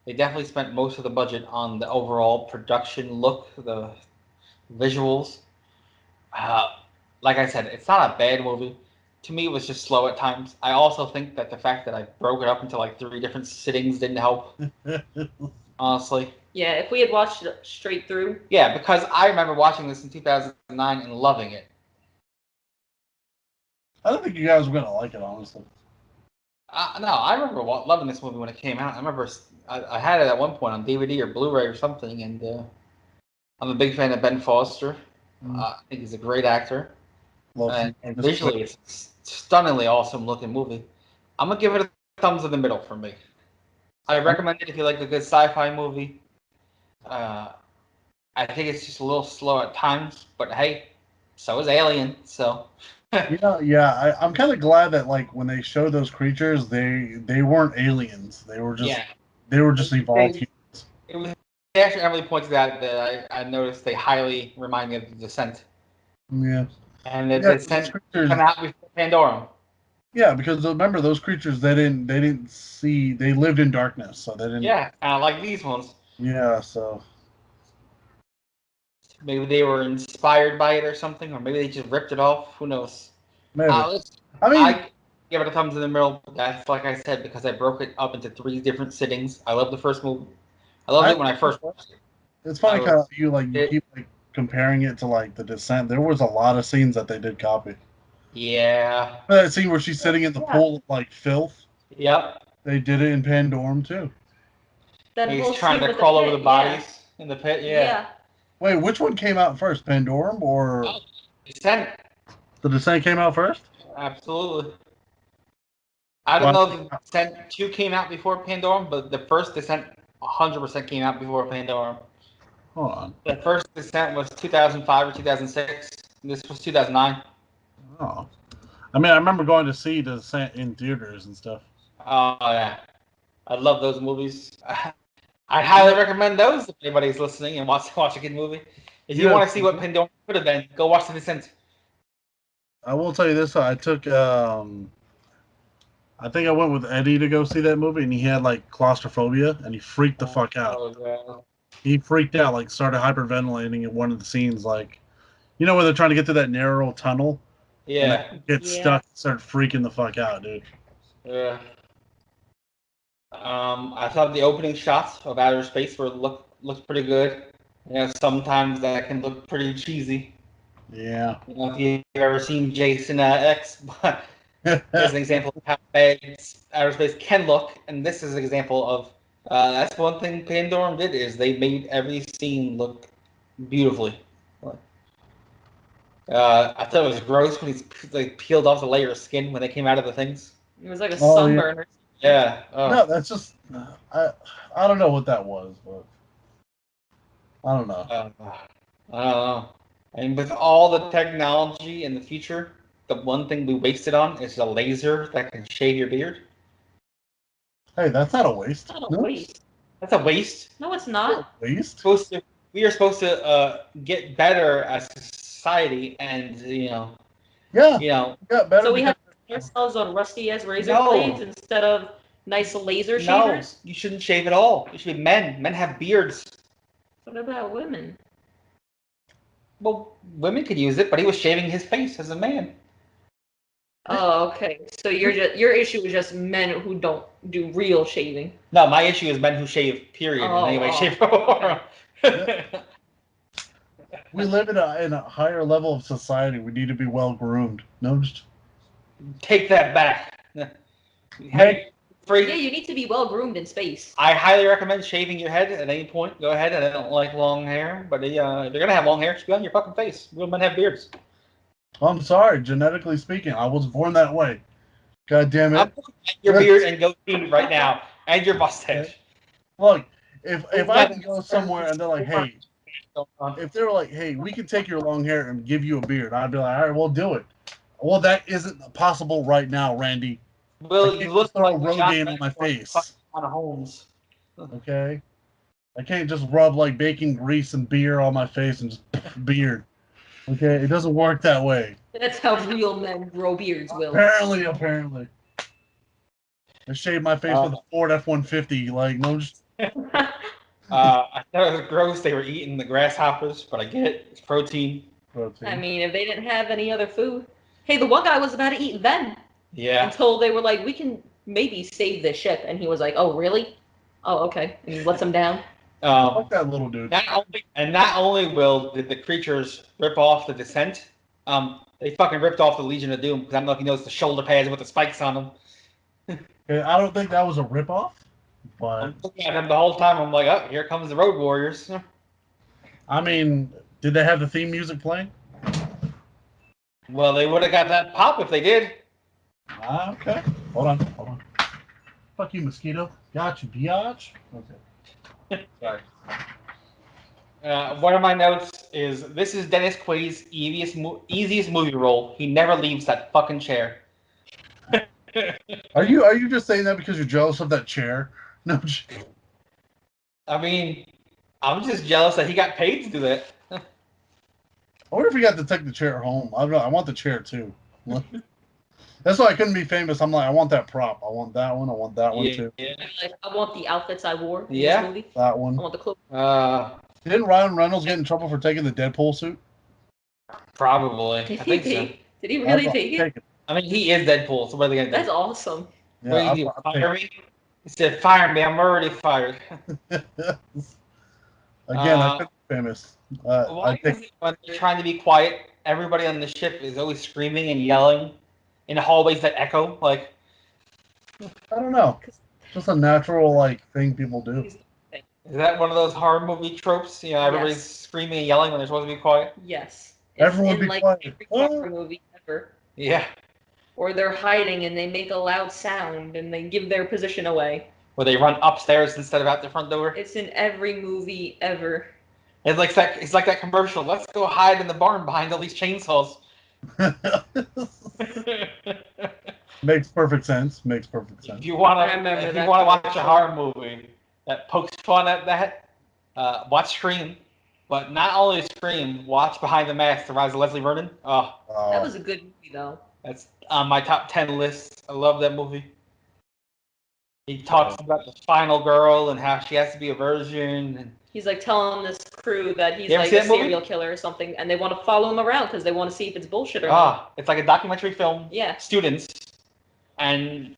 they definitely spent most of the budget on the overall production look, the visuals. Like I said, it's not a bad movie. To me, it was just slow at times. I also think that the fact that I broke it up into like 3 different sittings didn't help. Honestly. Yeah, if we had watched it straight through. Yeah, because I remember watching this in 2009 and loving it. I don't think you guys were going to like it, honestly. No, I remember loving this movie when it came out. I remember I had it at one point on DVD or Blu-ray or something, and I'm a big fan of Ben Foster. I think he's a great actor. And visually, it's a stunningly awesome looking movie. I'm going to give it a thumbs in the middle for me. I recommend it if you like a good sci-fi movie. I think it's just a little slow at times, but hey, so is Alien, so... I'm kind of glad that like when they showed those creatures, they weren't aliens. They were just evolved humans. It was actually Emily pointed out that I noticed they highly remind me of The Descent. Yeah. And the Descent come out before Pandorum. Yeah, because remember those creatures they lived in darkness, so they didn't. Yeah, like these ones. Yeah, so. Maybe they were inspired by it or something, or maybe they just ripped it off. Who knows? Maybe. I give it a thumbs in the middle. That's like I said, because I broke it up into 3 different sittings. I love the first movie. I loved it when I first watched it. It's funny how you keep like comparing it to like The Descent. There was a lot of scenes that they did copy. Yeah. That scene where she's sitting in the pool of like filth. Yep. They did it in Pandorum too. He's trying to crawl over the bodies in the pit. Yeah. Wait, which one came out first, Pandorum or Descent? The Descent came out first? Absolutely. I don't know if Descent 2 came out before Pandorum, but the first Descent 100% came out before Pandorum. Hold on. The first Descent was 2005 or 2006. This was 2009. Oh. I mean, I remember going to see Descent in theaters and stuff. Oh, yeah. I love those movies. I highly recommend those if anybody's listening and wants to watch a good movie. If you want to see what Pandorum could have been, go watch The Descent. I will tell you this. I took, I think I went with Eddie to go see that movie, and he had, like, claustrophobia, and he freaked the fuck out. Oh, yeah. He freaked out, like, started hyperventilating at one of the scenes, like, you know where they're trying to get through that narrow tunnel? Yeah. Get stuck, start freaking the fuck out, dude. Yeah. I thought the opening shots of outer space looked pretty good. You know, sometimes that can look pretty cheesy. Yeah. You know, if you've ever seen Jason X, but there's an example of how bad outer space can look, and this is an example of that's one thing Pandorum did is they made every scene look beautifully. I thought it was gross when they peeled off the layer of skin when they came out of the things. It was like a sunburn. Yeah. No, that's just I don't know what that was, but I don't know. I don't know. And with all the technology in the future, the one thing we wasted on is a laser that can shave your beard. Hey, that's not a waste. It's not a waste. That's a waste. No, it's not. Waste? We are supposed to get better as a society, and Yeah. Got better. So we have to put ourselves on rusty ass razor blades instead of nice laser shavers. No, you shouldn't shave at all. You should be men. Men have beards. What about women? Well, women could use it, but he was shaving his face as a man. Oh, okay. So your issue is just men who don't do real shaving. No, my issue is men who shave. Period. Anyway, shave. We live in a higher level of society. We need to be well groomed. No, just take that back. Hey, yeah, you need to be well groomed in space. I highly recommend shaving your head at any point. Go ahead. I don't like long hair, but if you're gonna have long hair, it should be on your fucking face. Real men have beards. I'm sorry. Genetically speaking, I was born that way. God damn it! I'm looking at your beard and goatee right now, and your mustache. Look, if I can go somewhere and they're like, hey, if they were like, hey, we can take your long hair and give you a beard, I'd be like, all right, we'll do it. Well, that isn't possible right now, Randy. Well, you look throw like Rogaine on my face. On Holmes. Okay, I can't just rub like bacon grease and beer on my face and just beard. Okay, it doesn't work that way. That's how real men grow beards, Will. Apparently. I shaved my face with a Ford F-150. Like, no, just. I thought it was gross. They were eating the grasshoppers, but I get it. It's protein. I mean, if they didn't have any other food. Hey, the one guy was about to eat them. Yeah. Until they were like, we can maybe save this ship. And he was like, oh, really? Oh, okay. And he lets him down. Fuck that little dude. Not only did the creatures rip off the Descent, they fucking ripped off the Legion of Doom. Because I don't know if you noticed the shoulder pads with the spikes on them. Okay, I don't think that was a ripoff. But I'm looking at them the whole time. I'm like, oh, here comes the Road Warriors. I mean, did they have the theme music playing? Well, they would have got that pop if they did. Okay. Hold on. Fuck you, mosquito. Got you, biatch. Okay. Sorry. One of my notes is this is Dennis Quaid's easiest movie role. He never leaves that fucking chair. Are you just saying that because you're jealous of that chair? No. I mean, I'm just jealous that he got paid to do that. I wonder if he got to take the chair home. I want the chair too. That's why I couldn't be famous. I'm like, I want that prop. I want that one. I want that one too. Yeah. I want the outfits I wore in this movie. That one. I want the clothes. Didn't Ryan Reynolds get in trouble for taking the Deadpool suit? Probably. Did he really take it? I mean, he is Deadpool, so what are they going to do? That's awesome. Yeah, what do you do? Fire me? He said, fire me. I'm already fired. Again, I couldn't be famous. Why is it when they're trying to be quiet, everybody on the ship is always screaming and yelling in the hallways that echo? Like, I don't know. Just a natural thing people do. Is that one of those horror movie tropes? You know, everybody's screaming and yelling when they're supposed to be quiet? Yes. Everyone be quiet. Every horror movie ever. Yeah. Or they're hiding and they make a loud sound and they give their position away. where they run upstairs instead of out the front door. It's in every movie ever. It's like that commercial. Let's go hide in the barn behind all these chainsaws. Makes perfect sense. Makes perfect sense. If you want I remember to that watch a commercial. horror movie that pokes fun at that, watch Scream. But not only Scream, watch Behind the Mask: The Rise of Leslie Vernon. Oh, That was a good movie, though. that's on my top 10 list. I love that movie. He talks about the final girl and how she has to be a virgin. And He's like telling this crew that he's You ever like see a that movie? serial killer or something, and they want to follow him around because they want to see if it's bullshit or not. it's like a documentary film. Yeah. Students, and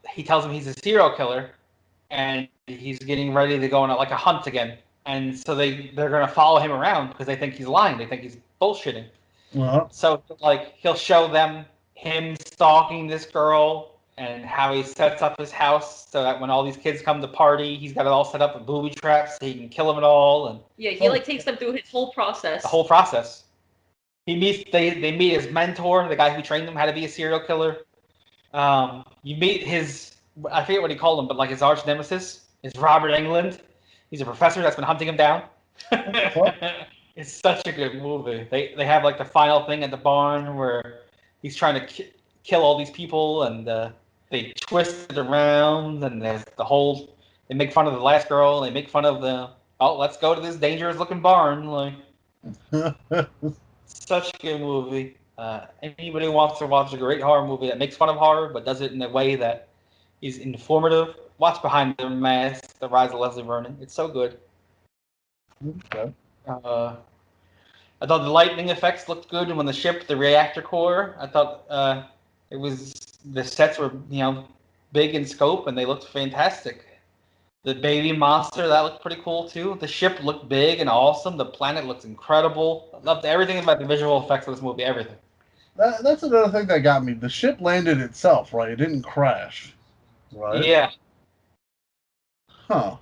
he tells them he's a serial killer, and he's getting ready to go on like a hunt again. And so they're gonna follow him around because they think he's lying. They think he's bullshitting. Well, So like he'll show them him stalking this girl and how he sets up his house so that when all these kids come to party, he's got it all set up with booby traps so he can kill them at all. And Yeah, he like takes them through his whole process. the whole process. They meet his mentor, the guy who trained them how to be a serial killer. You meet his, I forget what he called him, but like his arch nemesis is Robert Englund. He's a professor that's been hunting him down. It's such a good movie. They have like the final thing at the barn where he's trying to kill all these people, and they twist it around, and there's the whole. They make fun of the last girl. They make fun of let's go to this dangerous looking barn. Like, such a good movie. Anybody who wants to watch a great horror movie that makes fun of horror but does it in a way that is informative, watch Behind the Mask: The Rise of Leslie Vernon. It's so good. okay. I thought the lightning effects looked good when the reactor core. I thought the sets were big in scope and they looked fantastic. The baby monster, that looked pretty cool too. The ship looked big and awesome. The planet looks incredible. I loved everything about the visual effects of this movie. Everything. That's another thing that got me. The ship landed itself, right? It didn't crash, right? Yeah. Huh.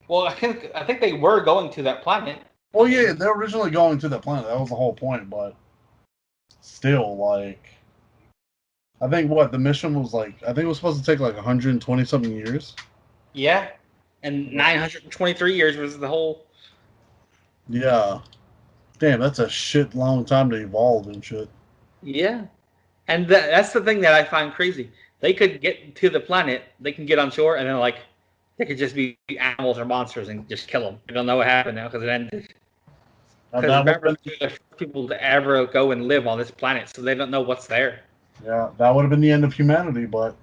Well, I think they were going to that planet. Well, yeah, they're originally going to the planet. That was the whole point, but still, like, I think the mission was like, I think it was supposed to take like 120 something years. Yeah. And 923 years was the whole. Yeah. Damn, that's a shit long time to evolve and shit. Yeah. And that's the thing that I find crazy. They could get to the planet, they can get on shore, and then like they could just be animals or monsters and just kill them. We don't know what happened now because it ended. Because remember, they're the first people to ever go and live on this planet, so they don't know what's there. Yeah, that would have been the end of humanity, but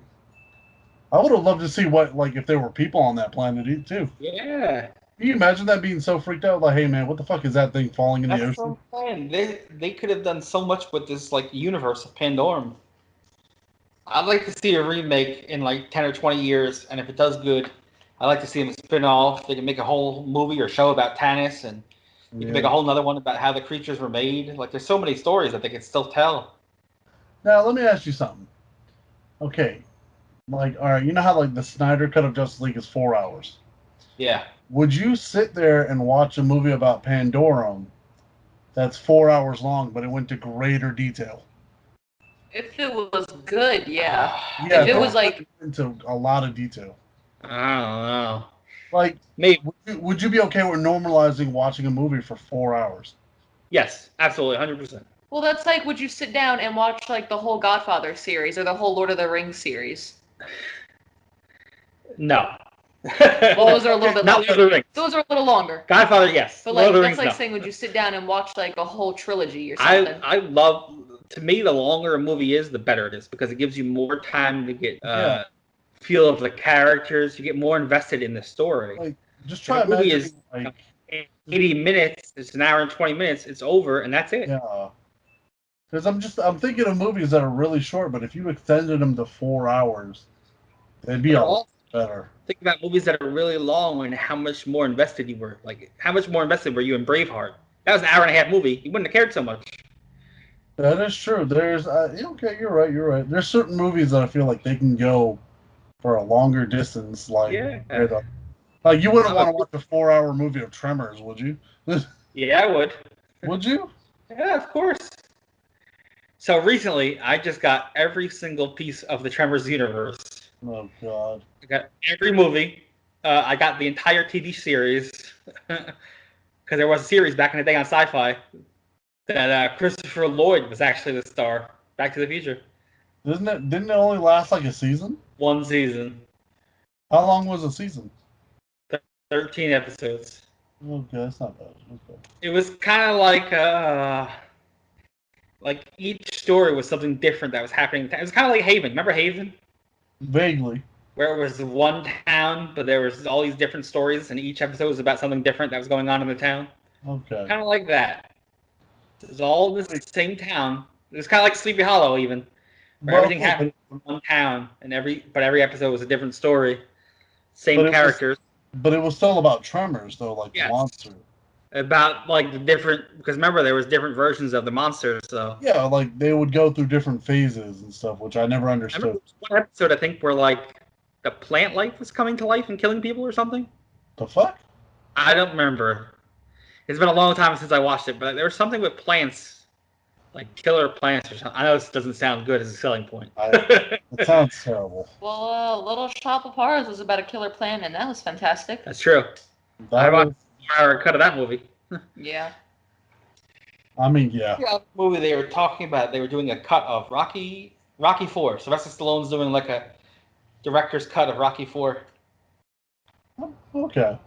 I would have loved to see if there were people on that planet too. Yeah. Can you imagine that being so freaked out? Like, hey man, what the fuck is that thing falling in the That's ocean? what I'm saying. They could have done so much with this like universe of Pandorum. I'd like to see a remake in like 10 or 20 years, and if it does good, I'd like to see them spin off. They can make a whole movie or show about Tanis, and you can make a whole nother one about how the creatures were made. Like, there's so many stories that they could still tell. Now, let me ask you something. Okay, like, all right, you know how like the Snyder Cut of Justice League is 4 hours? Yeah. Would you sit there and watch a movie about Pandorum that's 4 hours long, but it went to greater detail? If it was good, yeah. Yeah, If it was like into a lot of detail. I don't know. Like, Maybe. would you be okay with normalizing watching a movie for 4 hours? Yes, absolutely, 100%. well, that's like, would you sit down and watch like the whole Godfather series or the whole Lord of the Rings series? No. Well, those are a little bit Not longer. Lord of the Rings. Those are a little longer. Godfather, yes. But Lord like of the that's Rings, like no. saying, would you sit down and watch like a whole trilogy or something? I love, to me, the longer a movie is, the better it is, because it gives you more time to get feel of the characters. You get more invested in the story. Like, just try the movie imagining, is like, 80 minutes. It's an hour and 20 minutes. It's over, and that's it. yeah. Because I'm thinking of movies that are really short, but if you extended them to 4 hours, they'd be a lot better. Think about movies that are really long and how much more invested you were. Like, how much more invested were you in Braveheart? That was an hour and a half movie. You wouldn't have cared so much. That is true. There's okay, you're right. There's certain movies that I feel like they can go for a longer distance. Like, like you wouldn't want to watch a 4-hour movie of Tremors, would you? Yeah, I would. Would you? Yeah, of course. So recently, I just got every single piece of the Tremors universe Oh God. I got every movie. I got the entire TV series because there was a series back in the day on Sci-Fi that Christopher Lloyd was actually the star. Back to the Future. Didn't it only last like a season? One season, How long was the season? 13 episodes. Okay, that's not bad. Okay. It was kind of like each story was something different that was happening. It was kind of like Haven. Remember Haven? Vaguely. Where it was one town, but there was all these different stories, and each episode was about something different that was going on in the town. Okay. Kind of like that. It was all in the same town. It was kind of like Sleepy Hollow, even, where everything happened in one town, and every episode was a different story. Same characters. But it was still about tremors, though, like Yes. the monster. About like the different, because remember there was different versions of the monsters, so. Yeah, like they would go through different phases and stuff, which I never understood. I remember one episode I think where like the plant life was coming to life and killing people or something. The fuck? I don't remember. It's been a long time since I watched it, but there was something with plants, like killer plants or something. I know this doesn't sound good as a selling point. It sounds terrible. Well, Little Shop of Horrors was about a killer plant, and that was fantastic. That's true. I watched a 4-hour cut of that movie. Yeah. I mean, yeah. Yeah, movie they were talking about. They were doing a cut of Rocky 4. Sylvester Stallone's doing like a director's cut of Rocky 4. Okay.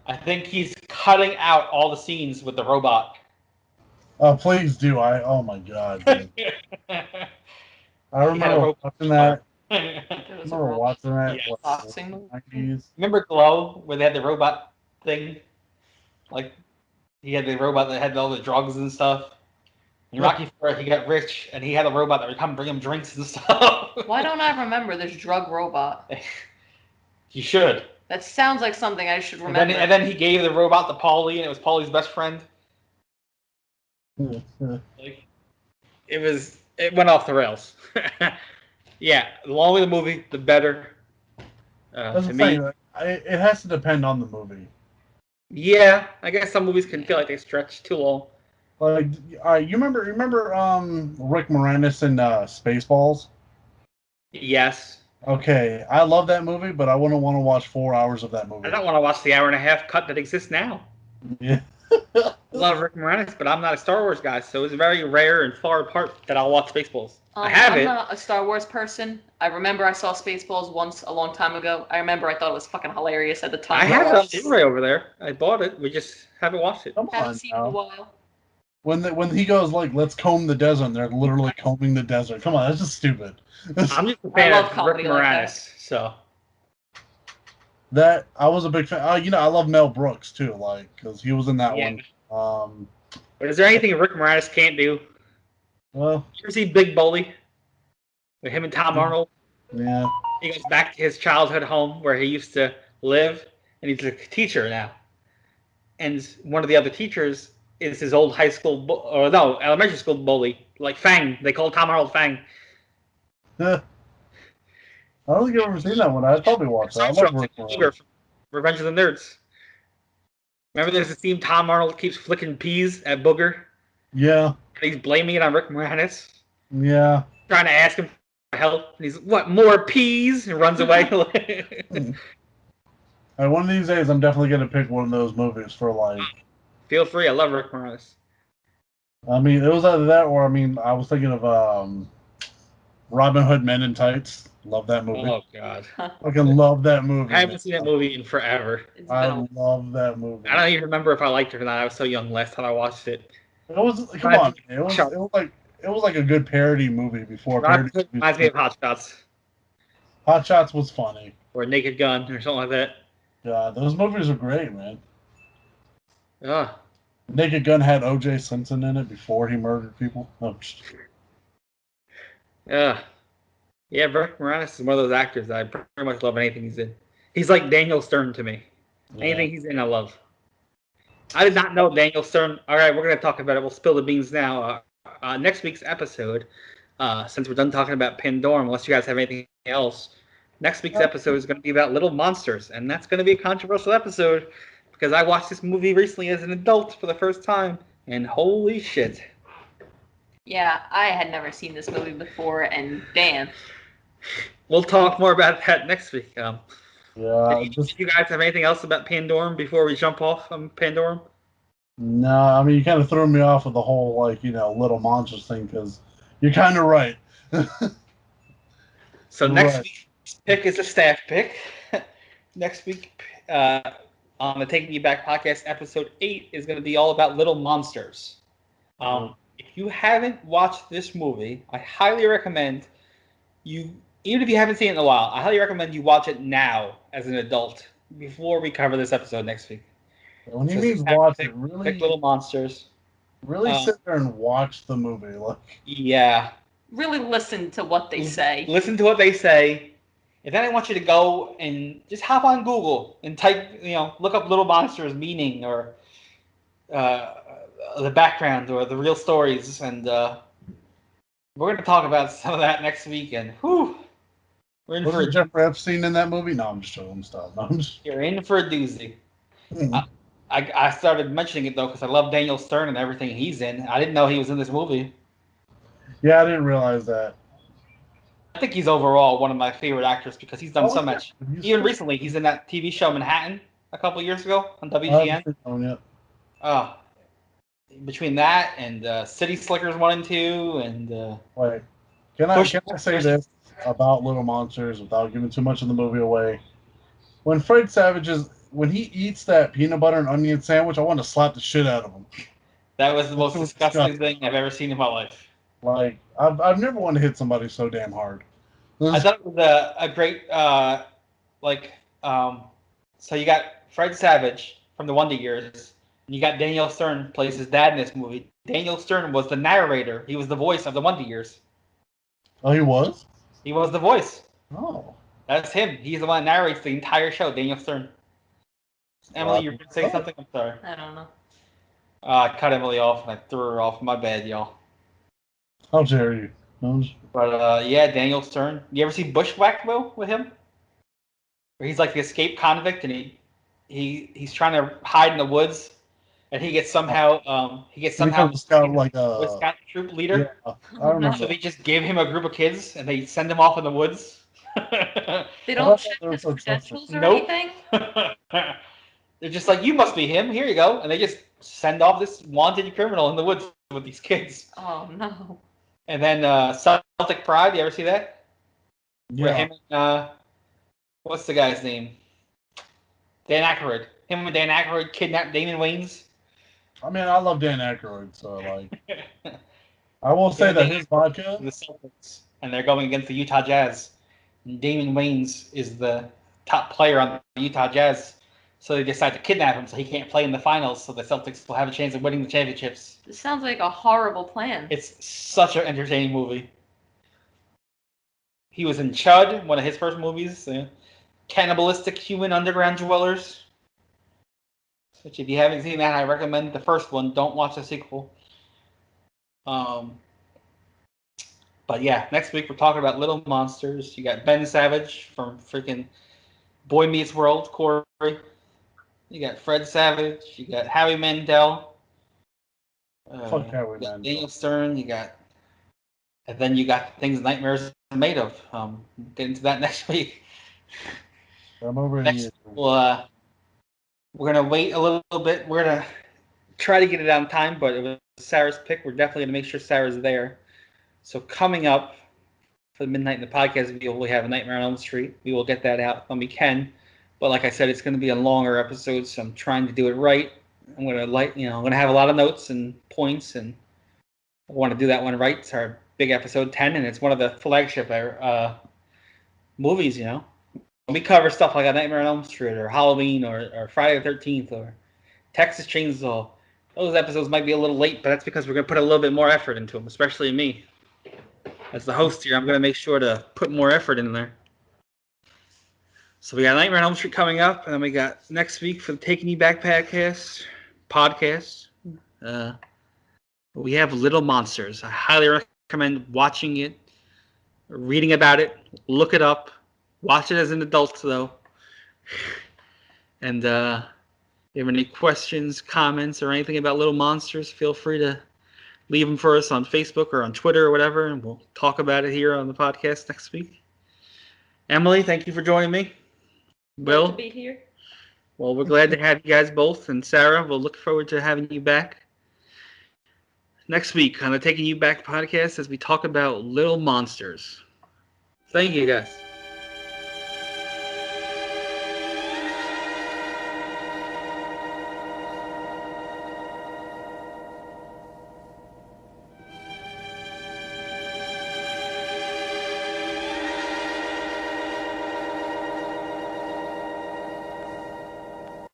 I think he's cutting out all the scenes with the robot. Please do. Oh my God. Dude. I remember watching that. I remember watching that. Yes. What, Boxing movie? 90s? Remember Glow, where they had the robot thing? Like, he had the robot that had all the drugs and stuff. In Rocky 4, he got rich, and he had a robot that would come bring him drinks and stuff. Why don't I remember this drug robot? You should. That sounds like something I should remember. And then he gave the robot to Paulie, and it was Paulie's best friend. Like, it went off the rails. Yeah, the longer the movie, the better. To me, it has to depend on the movie. Yeah, I guess some movies can feel like they stretch too long. Like, you remember Rick Moranis in Spaceballs? Yes. Okay, I love that movie, but I wouldn't want to watch 4 hours of that movie. I don't want to watch the 1.5-hour cut that exists now. Yeah. I love Rick Moranis, but I'm not a Star Wars guy, so it's very rare and far apart that I'll watch Spaceballs. I'm not a Star Wars person. I remember I saw Spaceballs once a long time ago. I remember I thought it was fucking hilarious at the time. I have it on Blu-ray over there. I bought it. We just haven't watched it. Come Haven't on seen it in a while. When he goes like, "Let's comb the desert," and they're literally combing the desert. Come on, that's just stupid. I'm just a fan of Rick Moranis, so. That I was a big fan. I love Mel Brooks too, like because he was in that one. But is there anything Rick Moranis can't do? Well, you ever see Big Bully? With him and Tom Arnold? Yeah. He goes back to his childhood home where he used to live, and he's a teacher now. And one of the other teachers is his old elementary school bully, like Fang. They call Tom Arnold Fang. I don't think I've ever seen that one. I'd probably watch that. I love Rick Moranis. Revenge of the Nerds. Remember there's a scene Tom Arnold keeps flicking peas at Booger? Yeah. And he's blaming it on Rick Moranis? Yeah. Trying to ask him for help. And he's, what, more peas? And runs away. One of these days, I'm definitely going to pick one of those movies for, like... Feel free. I love Rick Moranis. I mean, it was either that or, I was thinking of Robin Hood Men in Tights. Love that movie. Oh, God. I fucking love that movie. I haven't seen that movie in forever. I love that movie. I don't even remember if I liked it or not. I was so young last time I watched it. It was, come on, man. It was like a good parody movie before. Reminds me of Hot Shots. Hot Shots was funny. Or Naked Gun or something like that. Yeah, those movies are great, man. Yeah. Naked Gun had O.J. Simpson in it before he murdered people. Yeah. Yeah, Rick Moranis is one of those actors that I pretty much love anything he's in. He's like Daniel Stern to me. Yeah. Anything he's in, I love. I did not know Daniel Stern. All right, we're going to talk about it. We'll spill the beans now. Next week's episode, since we're done talking about Pandorum, unless you guys have anything else, next week's episode is going to be about Little Monsters, and that's going to be a controversial episode because I watched this movie recently as an adult for the first time, and holy shit. Yeah, I had never seen this movie before, and damn. we'll talk more about that next week. Yeah, Do you guys have anything else about Pandorum before we jump off Pandorum? no, I mean, you kind of threw me off with the whole, like, little monsters thing, because you're kind of right. So You're next right. week's pick is a staff pick. Next week, on the Taking You Back podcast, episode 8 is going to be all about Little Monsters. If you haven't watched this movie, I highly recommend you, even if you haven't seen it in a while, I highly recommend you watch it now as an adult before we cover this episode next week. When he means watch it, really, pick Little Monsters. really sit there and watch the movie. Like, yeah. Really listen to what they say. Listen to what they say. And then I want you to go and just hop on Google and type, look up Little Monsters meaning or the background or the real stories. And we're going to talk about some of that next week. And whew, we're in for Jeffrey Epstein in that movie? No, I'm just joking. Stop. No, You're in for a doozy. I started mentioning it, though, because I love Daniel Stern and everything he's in. I didn't know he was in this movie. Yeah, I didn't realize that. I think he's overall one of my favorite actors because he's done so much. Even recently, he's in that TV show Manhattan a couple of years ago on WGN. Between that and City Slickers 1 and 2 and wait, can I say this about Little Monsters without giving too much of the movie away? When Fred Savage when he eats that peanut butter and onion sandwich, I want to slap the shit out of him. That was the most disgusting thing I've ever seen in my life. Like, I've never wanted to hit somebody so damn hard. I thought it was a great, so you got Fred Savage from the Wonder Years, and you got Daniel Stern plays his dad in this movie. Daniel Stern was the narrator. He was the voice of the Wonder Years. Oh, he was? He was the voice. Oh. That's him. He's the one that narrates the entire show, Daniel Stern. Emily, you were going to say something? I'm sorry. I don't know. I cut Emily off, and I threw her off. My bad, y'all. How dare you? But yeah, Daniel Stern. You ever see Bushwhacked with him? Where he's like the escaped convict and he's trying to hide in the woods, and he gets somehow like a Scout troop leader. Yeah, I remember. So they just give him a group of kids and they send him off in the woods. They don't check his credentials or anything. They're just like, you must be him. Here you go, and they just send off this wanted criminal in the woods with these kids. Oh no. And then Celtic Pride, you ever see that? Yeah. Where him and, what's the guy's name? Dan Aykroyd. Him and Dan Aykroyd kidnapped Damon Wayans. I mean, I love Dan Aykroyd, so like, I will say that his vodka. The Celtics, and they're going against the Utah Jazz. And Damon Wayans is the top player on the Utah Jazz. So they decide to kidnap him so he can't play in the finals, so the Celtics will have a chance of winning the championships. This sounds like a horrible plan. It's such an entertaining movie. He was in Chud, one of his first movies. Cannibalistic Human Underground Dwellers. Which, if you haven't seen that, I recommend the first one. Don't watch the sequel. But yeah, next week we're talking about Little Monsters. You got Ben Savage from freaking Boy Meets World, Corey. You got Fred Savage. You got Howie Mandel. Fuck Howie Mandel. Daniel Stern. And then you got Things Nightmares Are Made Of. We'll get into that next week. I'm over next, we're gonna wait a little bit. We're gonna try to get it on time, but it was Sarah's pick. We're definitely gonna make sure Sarah's there. So coming up for the Midnight in the Podcast video, we have a Nightmare on Elm Street. We will get that out when we can. But like I said, it's going to be a longer episode, so I'm trying to do it right. I'm going to have a lot of notes and points, and I want to do that one right. It's our big episode 10, and it's one of the flagship movies. When we cover stuff like a Nightmare on Elm Street or Halloween or Friday the 13th or Texas Chainsaw, those episodes might be a little late, but that's because we're going to put a little bit more effort into them, especially me. As the host here, I'm going to make sure to put more effort in there. So we got Nightmare on Elm Street coming up, and then we got next week for the Taking You Back podcast. We have Little Monsters. I highly recommend watching it, reading about it, look it up, watch it as an adult though. And if you have any questions, comments, or anything about Little Monsters, feel free to leave them for us on Facebook or on Twitter or whatever, and we'll talk about it here on the podcast next week. Emily, thank you for joining me. Glad Will, to be here. well, we're glad to have you guys both. And Sarah, we'll look forward to having you back next week on the Taking You Back podcast as we talk about Little Monsters. Thank you, guys.